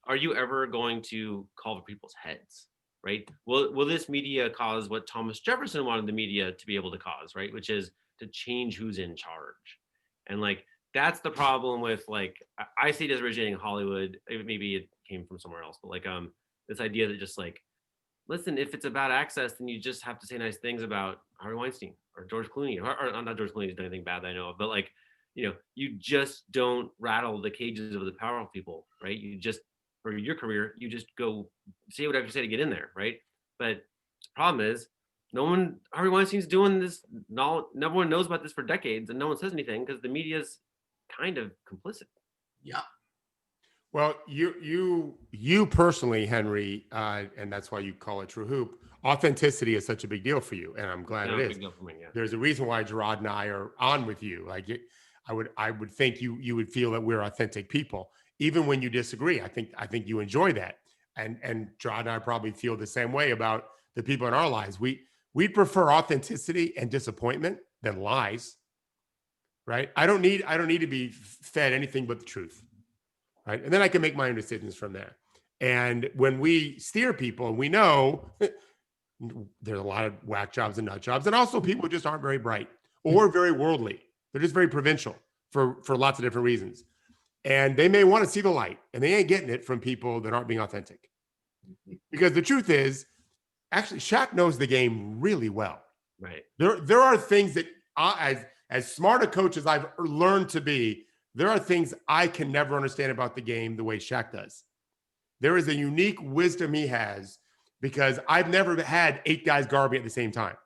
[SPEAKER 1] are you ever going to call for people's heads, right? Will this media cause what Thomas Jefferson wanted the media to be able to cause, right? Which is to change who's in charge. And like, that's the problem with like, I see it as originating in Hollywood. Maybe it came from somewhere else, but like, this idea that just like, listen, if it's about access, then you just have to say nice things about Harvey Weinstein or George Clooney, or not George Clooney's done anything bad that I know of, but like, you just don't rattle the cages of the powerful people, right? You just, for your career, you just go say whatever you say to get in there, right? But the problem is, Harvey Weinstein's doing this, no one knows about this for decades, and no one says anything because the media's kind of complicit.
[SPEAKER 2] Yeah.
[SPEAKER 3] Well, you personally, Henry, and that's why you call it True Hoop. Authenticity is such a big deal for you, and I'm glad it is.
[SPEAKER 1] Big deal for me, yeah.
[SPEAKER 3] There's a reason why Jarod and I are on with you. Like, I would think you would feel that we're authentic people, even when you disagree. I think you enjoy that, and Jarod and I probably feel the same way about the people in our lives. We prefer authenticity and disappointment than lies, right? I don't need to be fed anything but the truth. Right. And then I can make my own decisions from there. And when we steer people, and we know there's a lot of whack jobs and nut jobs, and also people who just aren't very bright or very worldly. They're just very provincial for lots of different reasons. And they may want to see the light, and they ain't getting it from people that aren't being authentic. Because the truth is, actually, Shaq knows the game really well.
[SPEAKER 1] Right.
[SPEAKER 3] There are things that as smart a coach as I've learned to be, there are things I can never understand about the game the way Shaq does. There is a unique wisdom he has because I've never had 8 guys guard me at the same time.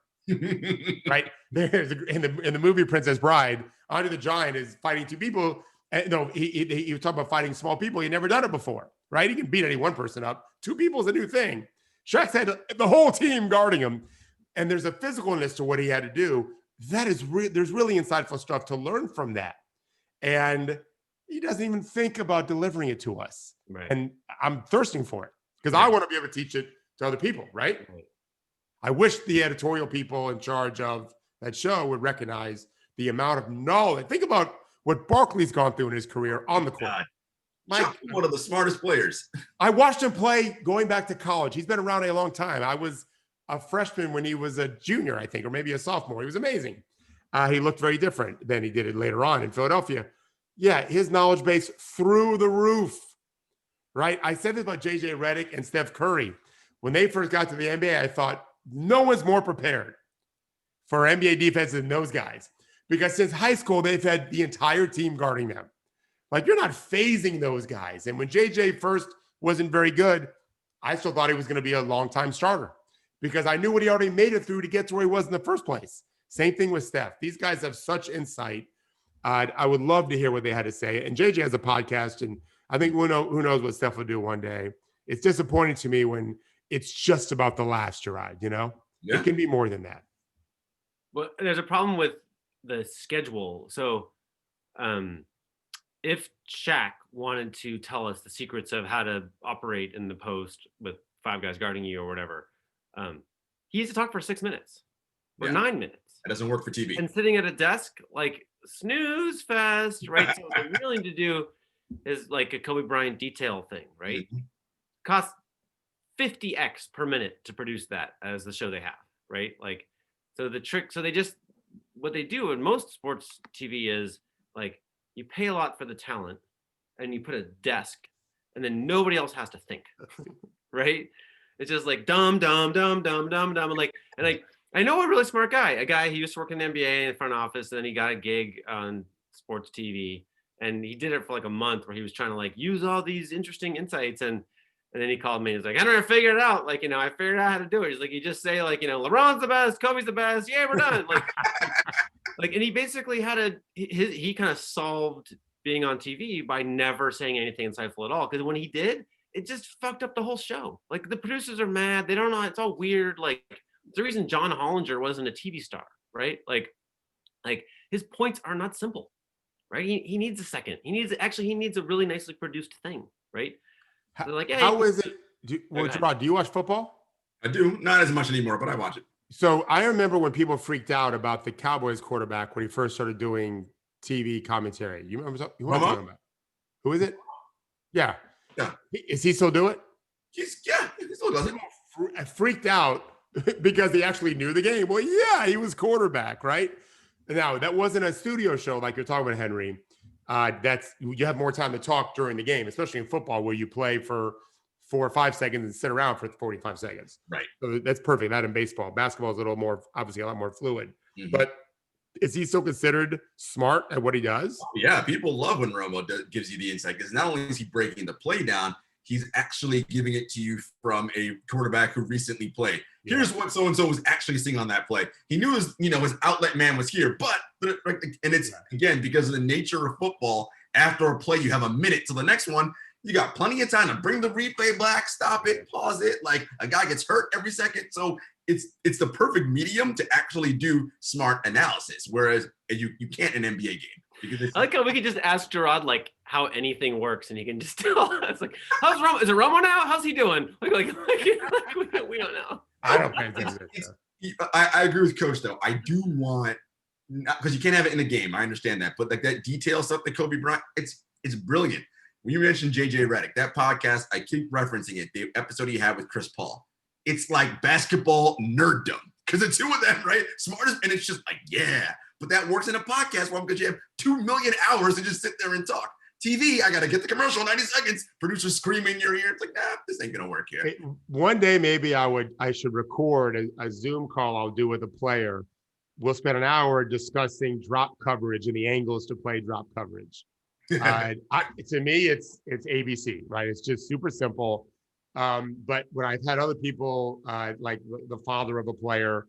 [SPEAKER 3] Right? There's in the movie Princess Bride, Andre the Giant is fighting 2 people. No, he was talking about fighting small people. He'd never done it before. Right? He can beat any one person up. 2 people is a new thing. Shaq's had the whole team guarding him, and there's a physicalness to what he had to do. That is there's really insightful stuff to learn from that. And he doesn't even think about delivering it to us.
[SPEAKER 1] Right.
[SPEAKER 3] And I'm thirsting for it because I want to be able to teach it to other people, right? I wish the editorial people in charge of that show would recognize the amount of knowledge. Think about what Barkley's gone through in his career on the court.
[SPEAKER 2] One of the smartest players.
[SPEAKER 3] I watched him play going back to college. He's been around a long time. I was a freshman when he was a junior, I think, or maybe a sophomore. He was amazing. He looked very different than he did it later on in Philadelphia. Yeah, his knowledge base through the roof, right? I said this about JJ Redick and Steph Curry. When they first got to the NBA, I thought no one's more prepared for NBA defense than those guys. Because since high school, they've had the entire team guarding them. Like, you're not phasing those guys. And when JJ first wasn't very good, I still thought he was going to be a long-time starter because I knew what he already made it through to get to where he was in the first place. Same thing with Steph. These guys have such insight. I would love to hear what they had to say. And JJ has a podcast, and I think who knows what Steph will do one day. It's disappointing to me when it's just about the laughs, Jarod, Yeah. It can be more than that.
[SPEAKER 1] Well, there's a problem with the schedule. So if Shaq wanted to tell us the secrets of how to operate in the post with 5 guys guarding you or whatever, he used to talk for 6 minutes or 9 minutes.
[SPEAKER 2] That doesn't work for TV.
[SPEAKER 1] And sitting at a desk, like snooze fest, right? So what they're willing to do is like a Kobe Bryant detail thing, right?
[SPEAKER 2] Mm-hmm.
[SPEAKER 1] Costs 50x per minute to produce that as the show they have, right? Like, so what they do in most sports TV is like, you pay a lot for the talent and you put a desk and then nobody else has to think, right? It's just like dumb, dumb, dumb, dumb, dumb, dumb. And I know a really smart guy, a guy who used to work in the NBA in the front office, and then he got a gig on sports TV, and he did it for like a month where he was trying to like use all these interesting insights, and then he called me and he's like, I don't know, figured it out. Like, I figured out how to do it. He's like, you just say like, LeBron's the best, Kobe's the best. Yeah, we're done. And he basically he kind of solved being on TV by never saying anything insightful at all. Because when he did, it just fucked up the whole show. Like the producers are mad. They don't know. It's all weird. Like the reason John Hollinger wasn't a TV star, right? Like his points are not simple, right? He needs a second. He needs a really nicely produced thing, right?
[SPEAKER 3] How,
[SPEAKER 1] like, hey,
[SPEAKER 3] how is it? Jarod, do you watch football?
[SPEAKER 2] I do, not as much anymore, but I watch it.
[SPEAKER 3] So I remember when people freaked out about the Cowboys quarterback when he first started doing TV commentary. You remember who I'm talking about? Who is it? Yeah.
[SPEAKER 2] Yeah.
[SPEAKER 3] Is he still do it?
[SPEAKER 2] He still does it.
[SPEAKER 3] Freaked out because he actually knew the game. Well, yeah, he was quarterback, right? Now, that wasn't a studio show like you're talking about, Henry. You have more time to talk during the game, especially in football where you play for 4 or 5 seconds and sit around for 45 seconds.
[SPEAKER 2] Right.
[SPEAKER 3] So that's perfect. That in baseball. Basketball is obviously a lot more fluid.
[SPEAKER 2] Mm-hmm.
[SPEAKER 3] But is he still considered smart at what he does?
[SPEAKER 2] Yeah, people love when Romo gives you the insight because not only is he breaking the play down, he's actually giving it to you from a quarterback who recently played. Yeah. Here's what so-and-so was actually seeing on that play. He knew his outlet man was here, and it's, again, because of the nature of football, after a play, you have a minute to the next one. You got plenty of time to bring the replay back, stop it, pause it. Like a guy gets hurt every second. So it's the perfect medium to actually do smart analysis, whereas you can't in an NBA game.
[SPEAKER 1] I like how we could just ask Jarod like how anything works, and he can just tell us like, "How's Romo? Is it Romo now? How's he doing?" Like we don't know.
[SPEAKER 3] I don't pay attention to this.
[SPEAKER 2] I agree with Coach though. I do want, because you can't have it in a game. I understand that, but like that detail stuff that Kobe Bryant, it's brilliant. When you mentioned JJ Redick, that podcast, I keep referencing it. The episode he had with Chris Paul. It's like basketball nerddom because the two of them, right? Smartest, and it's just like, yeah. But that works in a podcast because you have 2 million hours to just sit there and talk. TV, I got to get the commercial 90 seconds. Producers screaming in your ear. It's like, nah, this ain't going to work here.
[SPEAKER 3] One day, maybe I should record a Zoom call I'll do with a player. We'll spend an hour discussing drop coverage and the angles to play drop coverage. To me, it's ABC, right? It's just super simple. But when I've had other people, like the father of a player,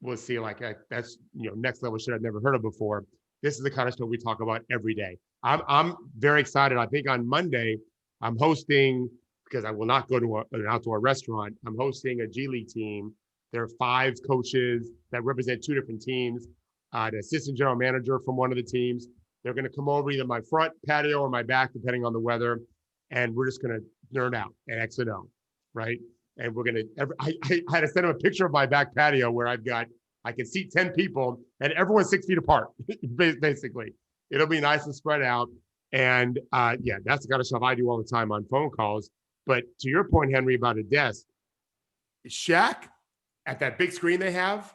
[SPEAKER 3] will see like that's next level shit I've never heard of before. This is the kind of stuff we talk about every day. I'm very excited. I think on Monday I'm hosting, because I will not go to an outdoor restaurant. I'm hosting a G League team. There are 5 coaches that represent 2 different teams. The assistant general manager from one of the teams. They're going to come over either my front patio or my back, depending on the weather, and we're just going to nerd out and X and O, right? And we're going to. I had to send him a picture of my back patio where I can seat 10 people, and everyone's 6 feet apart. Basically, it'll be nice and spread out. And that's the kind of stuff I do all the time on phone calls. But to your point, Henry, about a desk, Shaq at that big screen they have,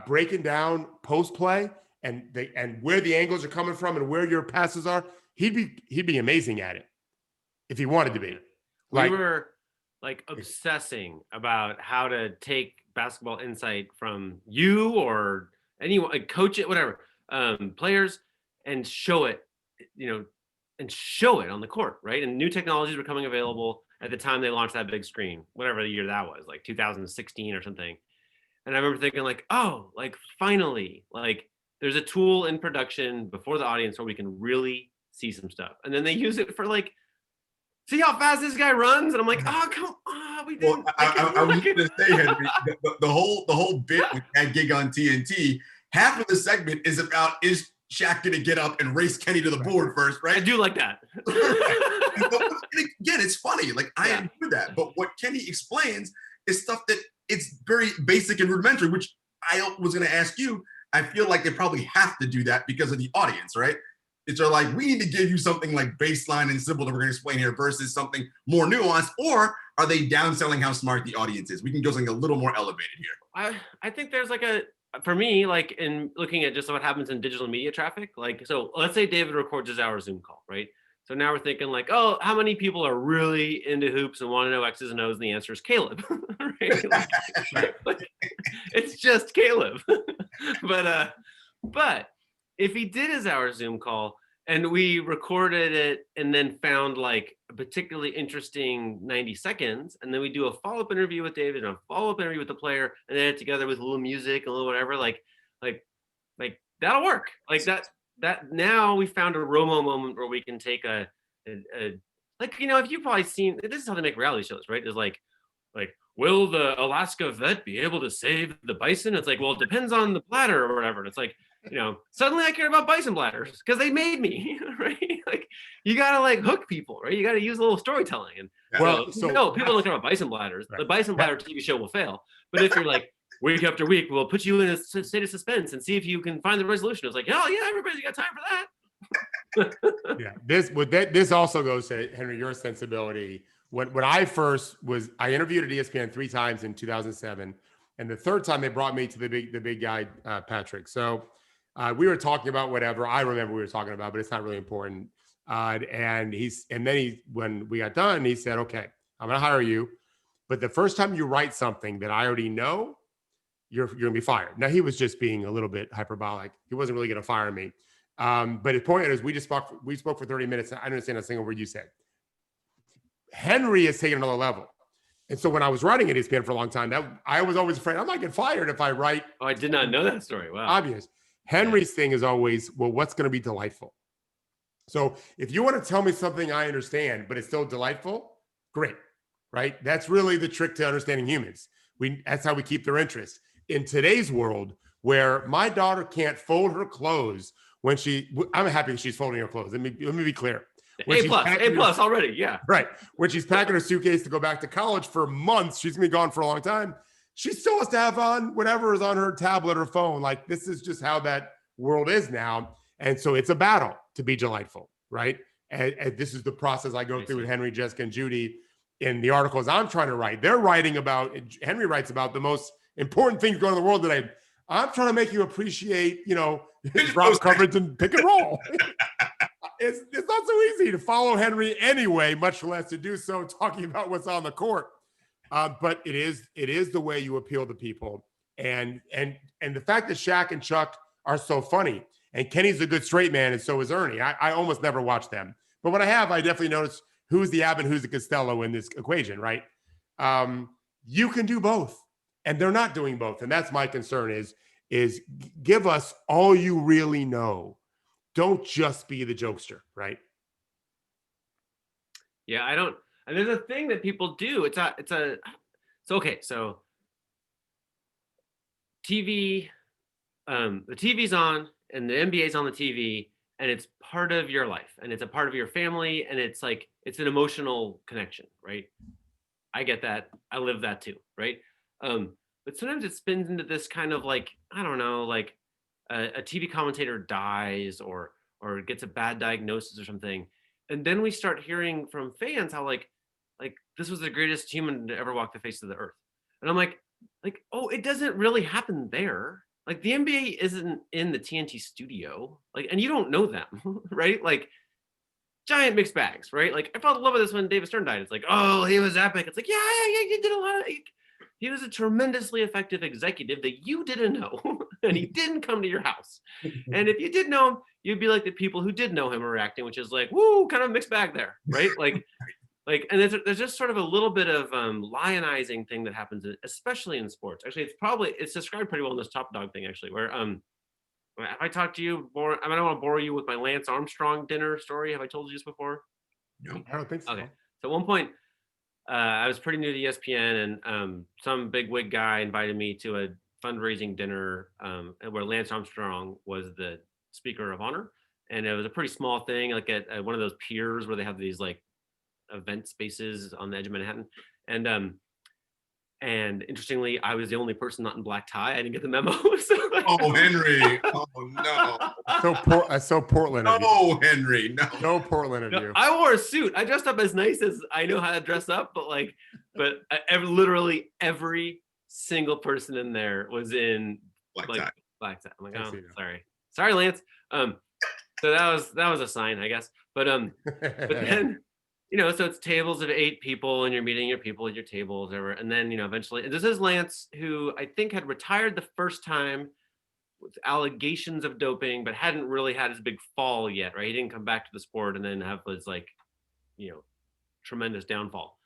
[SPEAKER 3] breaking down post play. And where the angles are coming from and where your passes are, he'd be amazing at it if he wanted to be.
[SPEAKER 1] We were like obsessing about how to take basketball insight from you or anyone, like coach it, whatever, players, and show it, and show it on the court, right? And new technologies were coming available at the time they launched that big screen, whatever the year that was, like 2016 or something. And I remember thinking like, oh, like finally, like there's a tool in production before the audience where we can really see some stuff. And then they use it for like, see how fast this guy runs? And I'm like, oh, come on, we didn't.
[SPEAKER 2] Well, I was going to say, Henry, the whole bit with that gig on TNT, half of the segment is about, is Shaq going to get up and race Kenny to the board first, right?
[SPEAKER 1] I do like that.
[SPEAKER 2] Again, it's funny. Like, I enjoy that. But what Kenny explains is stuff that it's very basic and rudimentary, which I was going to ask you. I feel like they probably have to do that because of the audience, right? It's like, we need to give you something like baseline and simple that we're going to explain here versus something more nuanced, or are they downselling how smart the audience is? We can go something a little more elevated here.
[SPEAKER 1] I think there's like for me, like in looking at just what happens in digital media traffic, like, so let's say David records his hour Zoom call, right? So now we're thinking like, oh, how many people are really into hoops and want to know X's and O's? And the answer is Caleb. Right? Like, it's just Caleb. But if he did his hour Zoom call and we recorded it and then found like a particularly interesting 90 seconds, and then we do a follow-up interview with David and a follow-up interview with the player, and then it together with a little music, a little whatever, like that'll work. Like that now we found a Romo moment where we can take a like, if you've probably seen, this is how they make reality shows, right? There's like, will the Alaska vet be able to save the bison? It's like, well, it depends on the bladder or whatever. And it's like, suddenly I care about bison bladders because they made me, right? Like, you gotta like hook people, right? You gotta use a little storytelling. And no, people don't care about bison bladders. Right. The bison bladder TV show will fail. But if you're like, week after week, we'll put you in a state of suspense and see if you can find the resolution. It's like, oh yeah, everybody's got time for that.
[SPEAKER 3] Yeah, this also goes to Henry, your sensibility. When I first I interviewed at ESPN 3 times in 2007, and the third time they brought me to the big guy, Patrick. So we were talking about whatever I remember we were talking about, but it's not really important. And when we got done, he said, "Okay, I'm going to hire you, but the first time you write something that I already know, you're going to be fired." Now he was just being a little bit hyperbolic. He wasn't really going to fire me. But his point is, we spoke for 30 minutes. And I didn't understand a single word you said. Henry is taking another level. And so when I was writing at ESPN for a long time, I was always afraid I might get fired if I write.
[SPEAKER 1] Oh, I did not know that story. Wow.
[SPEAKER 3] Obvious. Henry's thing is always, well, what's going to be delightful? So if you want to tell me something I understand, but it's still delightful, great, right? That's really the trick to understanding humans. That's how we keep their interest. In today's world, where my daughter can't fold her clothes I'm happy she's folding her clothes. Let me be clear.
[SPEAKER 1] A plus already. Yeah.
[SPEAKER 3] Right. When she's packing her suitcase to go back to college for months, she's going to be gone for a long time. She still has to have on whatever is on her tablet or phone. Like, this is just how that world is now. And so it's a battle to be delightful. Right. And this is the process I go through with Henry, Jessica, and Judy in the articles I'm trying to write. Henry writs about the most important things going on in the world today. I'm trying to make you appreciate, drop coverage and pick and roll. It's not so easy to follow Henry anyway, much less to do so talking about what's on the court. But it is the way you appeal to people. And the fact that Shaq and Chuck are so funny, and Kenny's a good straight man, and so is Ernie. I almost never watch them. But when I have, I definitely notice who's the Abbott, who's the Costello in this equation, right? You can do both. And they're not doing both. And that's my concern is give us all you really know. Don't just be the jokester, right?
[SPEAKER 1] Yeah, and there's a thing that people do. Okay. So TV, the TV's on and the NBA's on the TV, and it's part of your life and it's a part of your family. And it's like, it's an emotional connection, right? I get that. I live that too, right? But sometimes it spins into this kind of like, I don't know, like a TV commentator dies or gets a bad diagnosis or something. And then we start hearing from fans how like this was the greatest human to ever walk the face of the earth. And I'm like, oh, it doesn't really happen there. Like, the NBA isn't in the TNT studio, like, and you don't know them, right? Like, giant mixed bags, right? Like, I felt in love with this when David Stern died. It's like, oh, he was epic. It's like, yeah, you did a lot. He was a tremendously effective executive that you didn't know, and he didn't come to your house. And if you did know him, you'd be like the people who did know him are reacting, which is like, woo, kind of mixed bag there, right? And there's just sort of a little bit of lionizing thing that happens, especially in sports. Actually, it's described pretty well in this Top Dog thing, actually, where have I talked to you? I don't want to bore you with my Lance Armstrong dinner story. Have I told you this before?
[SPEAKER 3] No, I don't think so.
[SPEAKER 1] Okay, so at one point, I was pretty new to ESPN, and some big wig guy invited me to a fundraising dinner where Lance Armstrong was the speaker of honor, and it was a pretty small thing, like at one of those piers where they have these like event spaces on the edge of Manhattan, and interestingly, I was the only person not in black tie. I didn't get the memo.
[SPEAKER 2] Oh, Henry! Oh no!
[SPEAKER 3] So Portland.
[SPEAKER 2] No, Henry! No.
[SPEAKER 3] So Portland of you.
[SPEAKER 1] I wore a suit. I dressed up as nice as I know how to dress up, but literally every single person in there was in
[SPEAKER 2] black tie.
[SPEAKER 1] Black tie. I'm like, oh, sorry, Lance. So that was a sign, I guess. But then, so it's tables of 8 people and you're meeting your people at your tables, whatever. And then, eventually, and this is Lance, who I think had retired the first time with allegations of doping, but hadn't really had his big fall yet, right? He didn't come back to the sport and then have his tremendous downfall.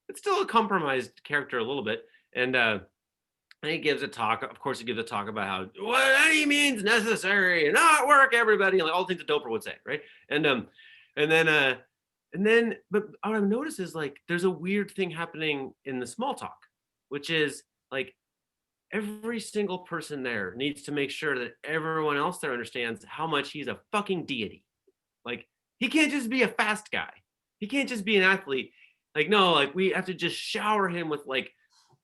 [SPEAKER 1] It's still a compromised character a little bit. And he gives a talk. Of course, he gives a talk about how any means necessary, not work, everybody, like all the things a doper would say, right? And then, but what I've noticed is like there's a weird thing happening in the small talk, which is like every single person there needs to make sure that everyone else there understands how much he's a fucking deity. Like he can't just be a fast guy. He can't just be an athlete. Like, no, like we have to just shower him with like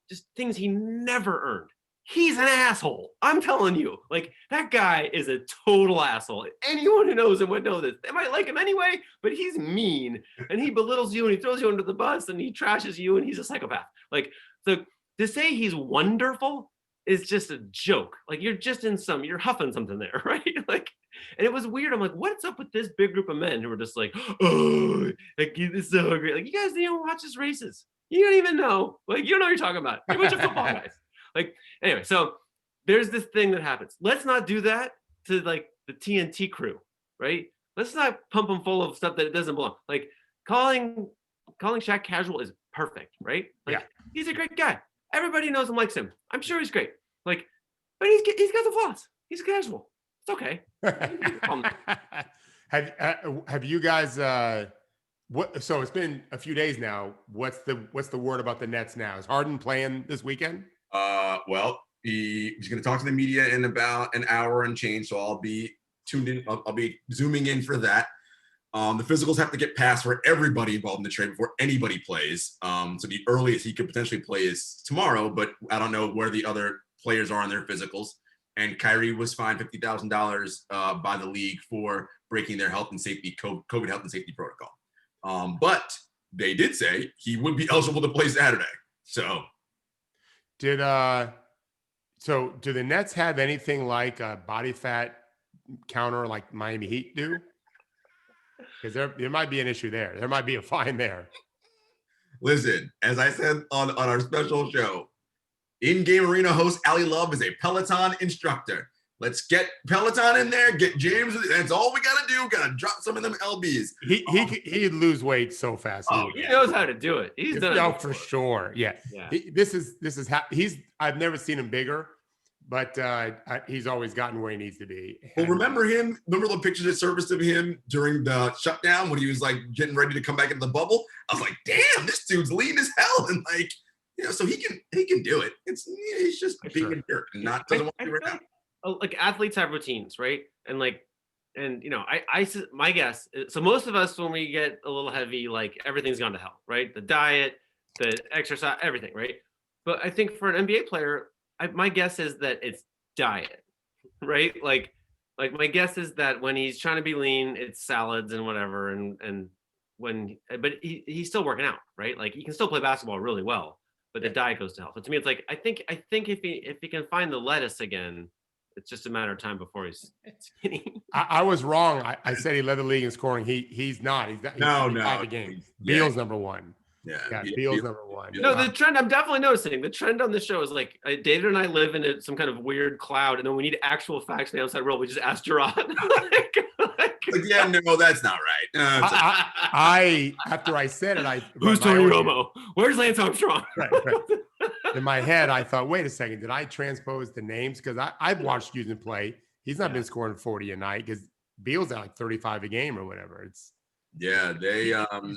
[SPEAKER 1] just things he never earned. He's an asshole. I'm telling you, like that guy is a total asshole. Anyone who knows him would know this. They might like him anyway, but he's mean and he belittles you and he throws you under the bus and he trashes you and he's a psychopath. Like, so to say he's wonderful is just a joke. Like you're huffing something there, right? Like, and it was weird. I'm like, what's up with this big group of men who are just like, oh, like this is so great. Like you guys didn't even watch his races. You don't even know. Like you don't know what you're talking about. You're a bunch of football guys. Like anyway, so there's this thing that happens. Let's not do that to like the TNT crew, right? Let's not pump them full of stuff that it doesn't belong. Like calling Shaq casual is perfect, right? Like he's a great guy. Everybody knows and likes him. I'm sure he's great. Like, but he's got the flaws. He's casual. It's okay.
[SPEAKER 3] Have you guys? So it's been a few days now. What's the word about the Nets now? Is Harden playing this weekend?
[SPEAKER 2] Well, he's going to talk to the media in about an hour and change, so I'll be tuned in. I'll be zooming in for that. The physicals have to get passed for everybody involved in the trade before anybody plays. So the earliest he could potentially play is tomorrow, but I don't know where the other players are on their physicals. And Kyrie was fined $50,000 by the league for breaking their health and safety COVID health and safety protocol. But they did say he would be eligible to play Saturday. So
[SPEAKER 3] do the Nets have anything like a body fat counter like Miami Heat do? Because there might be an issue there. There might be a fine there.
[SPEAKER 2] Listen, as I said on our special show, in-game arena host Ali Love is a Peloton instructor. Let's get Peloton in there, get James. That's all we got to do. Got to drop some of them LBs.
[SPEAKER 3] He'd lose weight so fast.
[SPEAKER 1] Oh, he knows how to do it. He's done it
[SPEAKER 3] for sure. Yeah. I've never seen him bigger, but he's always gotten where he needs to be.
[SPEAKER 2] Well, remember the pictures that surfaced of him during the shutdown when he was like getting ready to come back into the bubble? I was like, damn, this dude's lean as hell. And like, so he can do it. He's just being a jerk and doesn't want to do it right now.
[SPEAKER 1] Like athletes have routines, right? And my guess is, so most of us, when we get a little heavy, like everything's gone to hell, right? The diet, the exercise, everything, right? But I think for an NBA player, my guess is that it's diet, right? Like my guess is that when he's trying to be lean, it's salads and whatever. But he's still working out, right? Like he can still play basketball really well, but the diet goes to hell. So to me, it's like, I think if he can find the lettuce again, it's just a matter of time before he's skinny.
[SPEAKER 3] I was wrong. I said he led the league in scoring. He's not. He's
[SPEAKER 2] no.
[SPEAKER 3] The game. Beal's number one.
[SPEAKER 2] Yeah,
[SPEAKER 3] Beal's number one.
[SPEAKER 1] No, the trend I'm definitely noticing. The trend on the show is like David and I live in some kind of weird cloud, and then we need actual facts from the outside world. We just ask Jarod.
[SPEAKER 2] Yeah, no, that's not right.
[SPEAKER 3] After I said it,
[SPEAKER 1] who's Tony Romo? Where's Lance Armstrong?
[SPEAKER 3] Right. In my head, I thought, wait a second, did I transpose the names? Because I've watched Houston play. He's not been scoring 40 a night because Beal's at like 35 a game or whatever. He's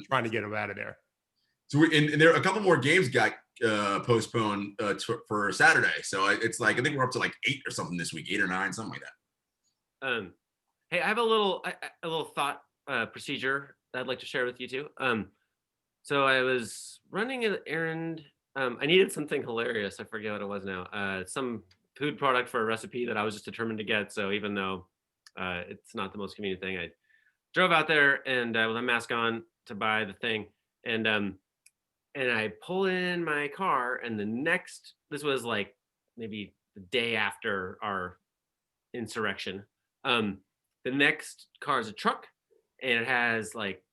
[SPEAKER 3] trying to get him out of there.
[SPEAKER 2] So and there are a couple more games got postponed for Saturday. So it's like I think we're up to like 8 or something this week, 8 or 9, something like that.
[SPEAKER 1] Hey, I have a little thought procedure that I'd like to share with you too. So I was running an errand. I needed something hilarious. I forget what it was now. Some food product for a recipe that I was just determined to get. So even though it's not the most convenient thing, I drove out there and with a mask on to buy the thing. And I pull in my car, and this was like maybe the day after our insurrection. the next car is a truck, and it has like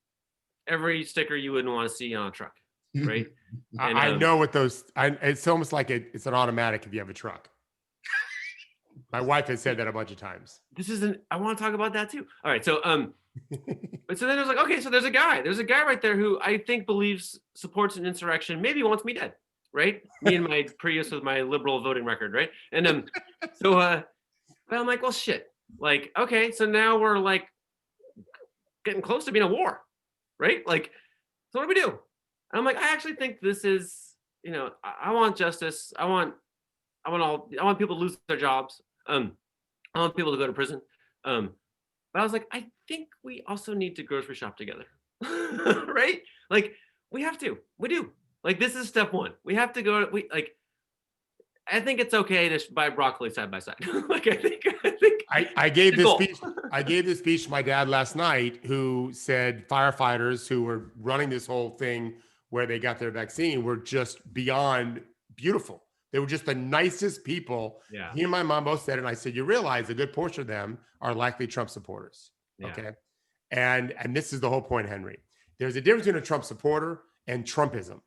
[SPEAKER 1] every sticker you wouldn't want to see on a truck, right? And,
[SPEAKER 3] I know what those. It's almost like it's an automatic if you have a truck. My wife has said that a bunch of times.
[SPEAKER 1] I want to talk about that too. All right, so but so then I was like, okay, so there's a guy right there who I think supports an insurrection, maybe wants me dead, right? Me and my Prius with my liberal voting record, right? And but I'm like, well, shit, like, okay, so now we're like getting close to being a war, right? Like, so what do we do? And I'm like, I actually think this is, I want justice. I want people to lose their jobs. I want people to go to prison. But I was like, I think we also need to grocery shop together, right? Like, we do. Like, this is step one. We have to go. I think it's okay to buy broccoli side by side. Like,
[SPEAKER 3] I gave this speech. I gave this speech to my dad last night, who said firefighters who were running this whole thing where they got their vaccine were just beyond beautiful. They were just the nicest people.
[SPEAKER 1] Yeah.
[SPEAKER 3] He and my mom both said it. And I said, you realize a good portion of them are likely Trump supporters.
[SPEAKER 1] Yeah.
[SPEAKER 3] Okay. And this is the whole point, Henry. There's a difference between a Trump supporter and Trumpism.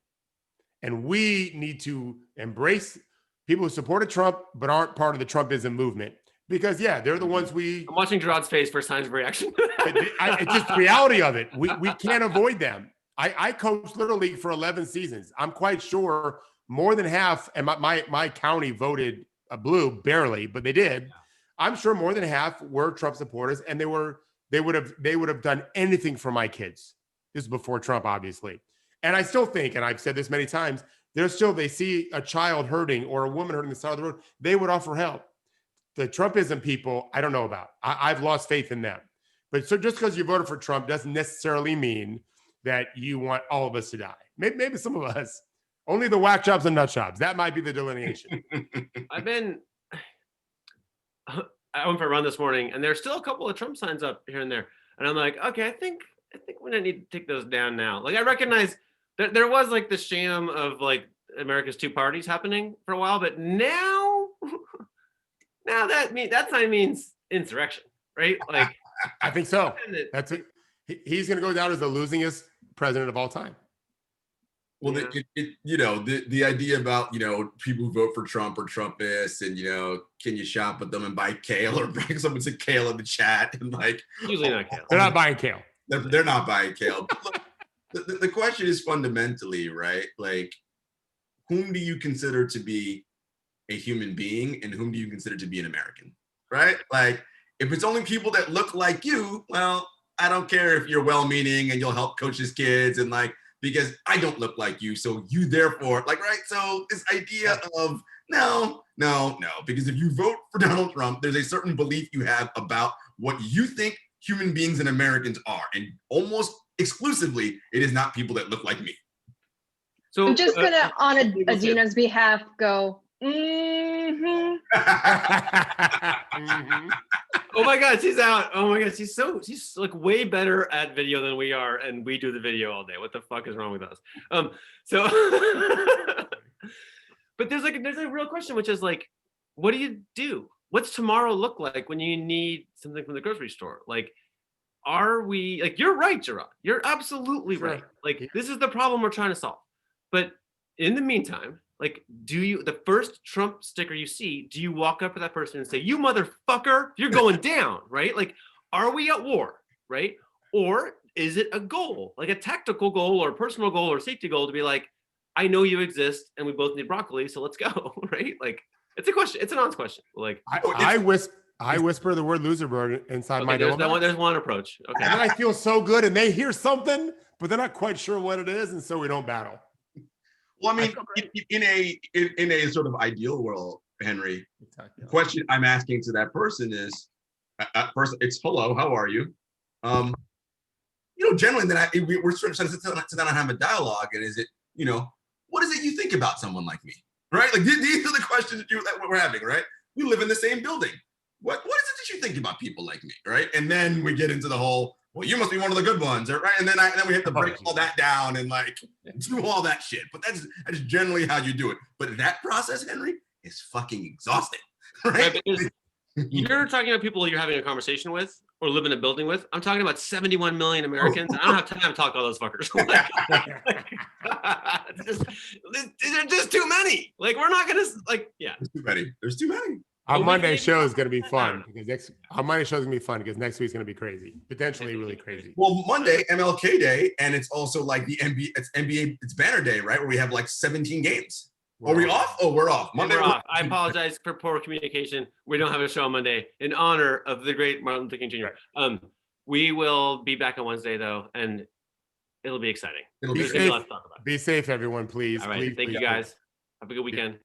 [SPEAKER 3] And we need to embrace people who supported Trump but aren't part of the Trumpism movement. Because, yeah, they're the ones I'm
[SPEAKER 1] watching Jarod's face for signs of reaction.
[SPEAKER 3] It's just the reality of it. We can't avoid them. I coached Little League for 11 seasons. I'm quite sure more than half, and my county voted blue, barely, but they did. Yeah. I'm sure more than half were Trump supporters, and they would have done anything for my kids. This is before Trump, obviously. And I still think, and I've said this many times, they see a child hurting or a woman hurting on the side of the road, they would offer help. The Trumpism people, I don't know about. I've lost faith in them. But so just because you voted for Trump doesn't necessarily mean that you want all of us to die. Maybe some of us. Only the whack jobs and nut jobs. That might be the delineation.
[SPEAKER 1] I went for a run this morning, and there's still a couple of Trump signs up here and there. And I'm like, okay, I think we need to take those down now. Like, I recognize that there was like the sham of like America's two parties happening for a while, but now that sign means insurrection, right? Like,
[SPEAKER 3] I think so. That's it. He's going to go down as the losingest president of all time.
[SPEAKER 2] Well, the idea about, people who vote for Trump or Trumpists and, can you shop with them and buy kale, or bring someone to kale in the chat, and like,
[SPEAKER 1] usually not kale.
[SPEAKER 3] They're not buying kale.
[SPEAKER 2] They're not buying kale. Look, the question is fundamentally, right? Like, whom do you consider to be a human being, and whom do you consider to be an American, right? Like, if it's only people that look like you, well, I don't care if you're well-meaning and you'll help coach his kids, and like, because I don't look like you, so you therefore, like, right? So this idea of no, because if you vote for Donald Trump, there's a certain belief you have about what you think human beings and Americans are, and almost exclusively, it is not people that look like me.
[SPEAKER 5] So I'm just gonna, on Adina's behalf, go. Mm-hmm.
[SPEAKER 3] Mm-hmm.
[SPEAKER 1] Oh my God, she's out. Oh my God, she's like way better at video than we are, and we do the video all day. What the fuck is wrong with us? But there's a real question, which is like, what do you do? What's tomorrow look like when you need something from the grocery store? Like, are we, like, you're right, Jarod. You're absolutely right. Like, this is the problem we're trying to solve. But in the meantime, like, the first Trump sticker you see, do you walk up to that person and say, you motherfucker, you're going down, right? Like, are we at war, right? Or is it a goal, like a tactical goal or a personal goal or safety goal, to be like, I know you exist and we both need broccoli, so let's go, right? Like, it's a question. It's an honest question. Like,
[SPEAKER 3] I whisper the word loserberg inside my door.
[SPEAKER 1] There's one approach. Okay.
[SPEAKER 3] And then I feel so good, and they hear something, but they're not quite sure what it is, and so we don't battle.
[SPEAKER 2] Well, I mean, in a sort of ideal world, Henry, the question I'm asking to that person is, first, it's hello, how are you? Generally, then we're sort of trying to sit down and have a dialogue, and is it, what is it you think about someone like me, right? Like, these are the questions that we're having, right? We live in the same building. What is it that you think about people like me, right? And then we get into the whole, well, you must be one of the good ones, right? And then we have to break all that down and like do all that shit. But that's generally how you do it. But that process, Henry, is fucking exhausting, right?
[SPEAKER 1] You're talking about people you're having a conversation with or live in a building with. I'm talking about 71 million Americans. I don't have time to talk to all those fuckers. They're just too many. Like, we're not gonna yeah.
[SPEAKER 2] There's too many. There's too many.
[SPEAKER 3] Our Monday show is going to be fun because next week's going to be crazy, potentially really crazy.
[SPEAKER 2] Well, Monday, MLK Day, and it's also like the NBA. It's NBA. It's Banner Day, right? Where we have like 17 games. Are we off? Oh, we're off. Monday.
[SPEAKER 1] We're off. I apologize for poor communication. We don't have a show on Monday in honor of the great Martin Luther King Jr. We will be back on Wednesday though, and it'll be exciting.
[SPEAKER 3] Be safe, everyone, please.
[SPEAKER 1] All right.
[SPEAKER 3] Please,
[SPEAKER 1] Thank you guys. Have a good weekend.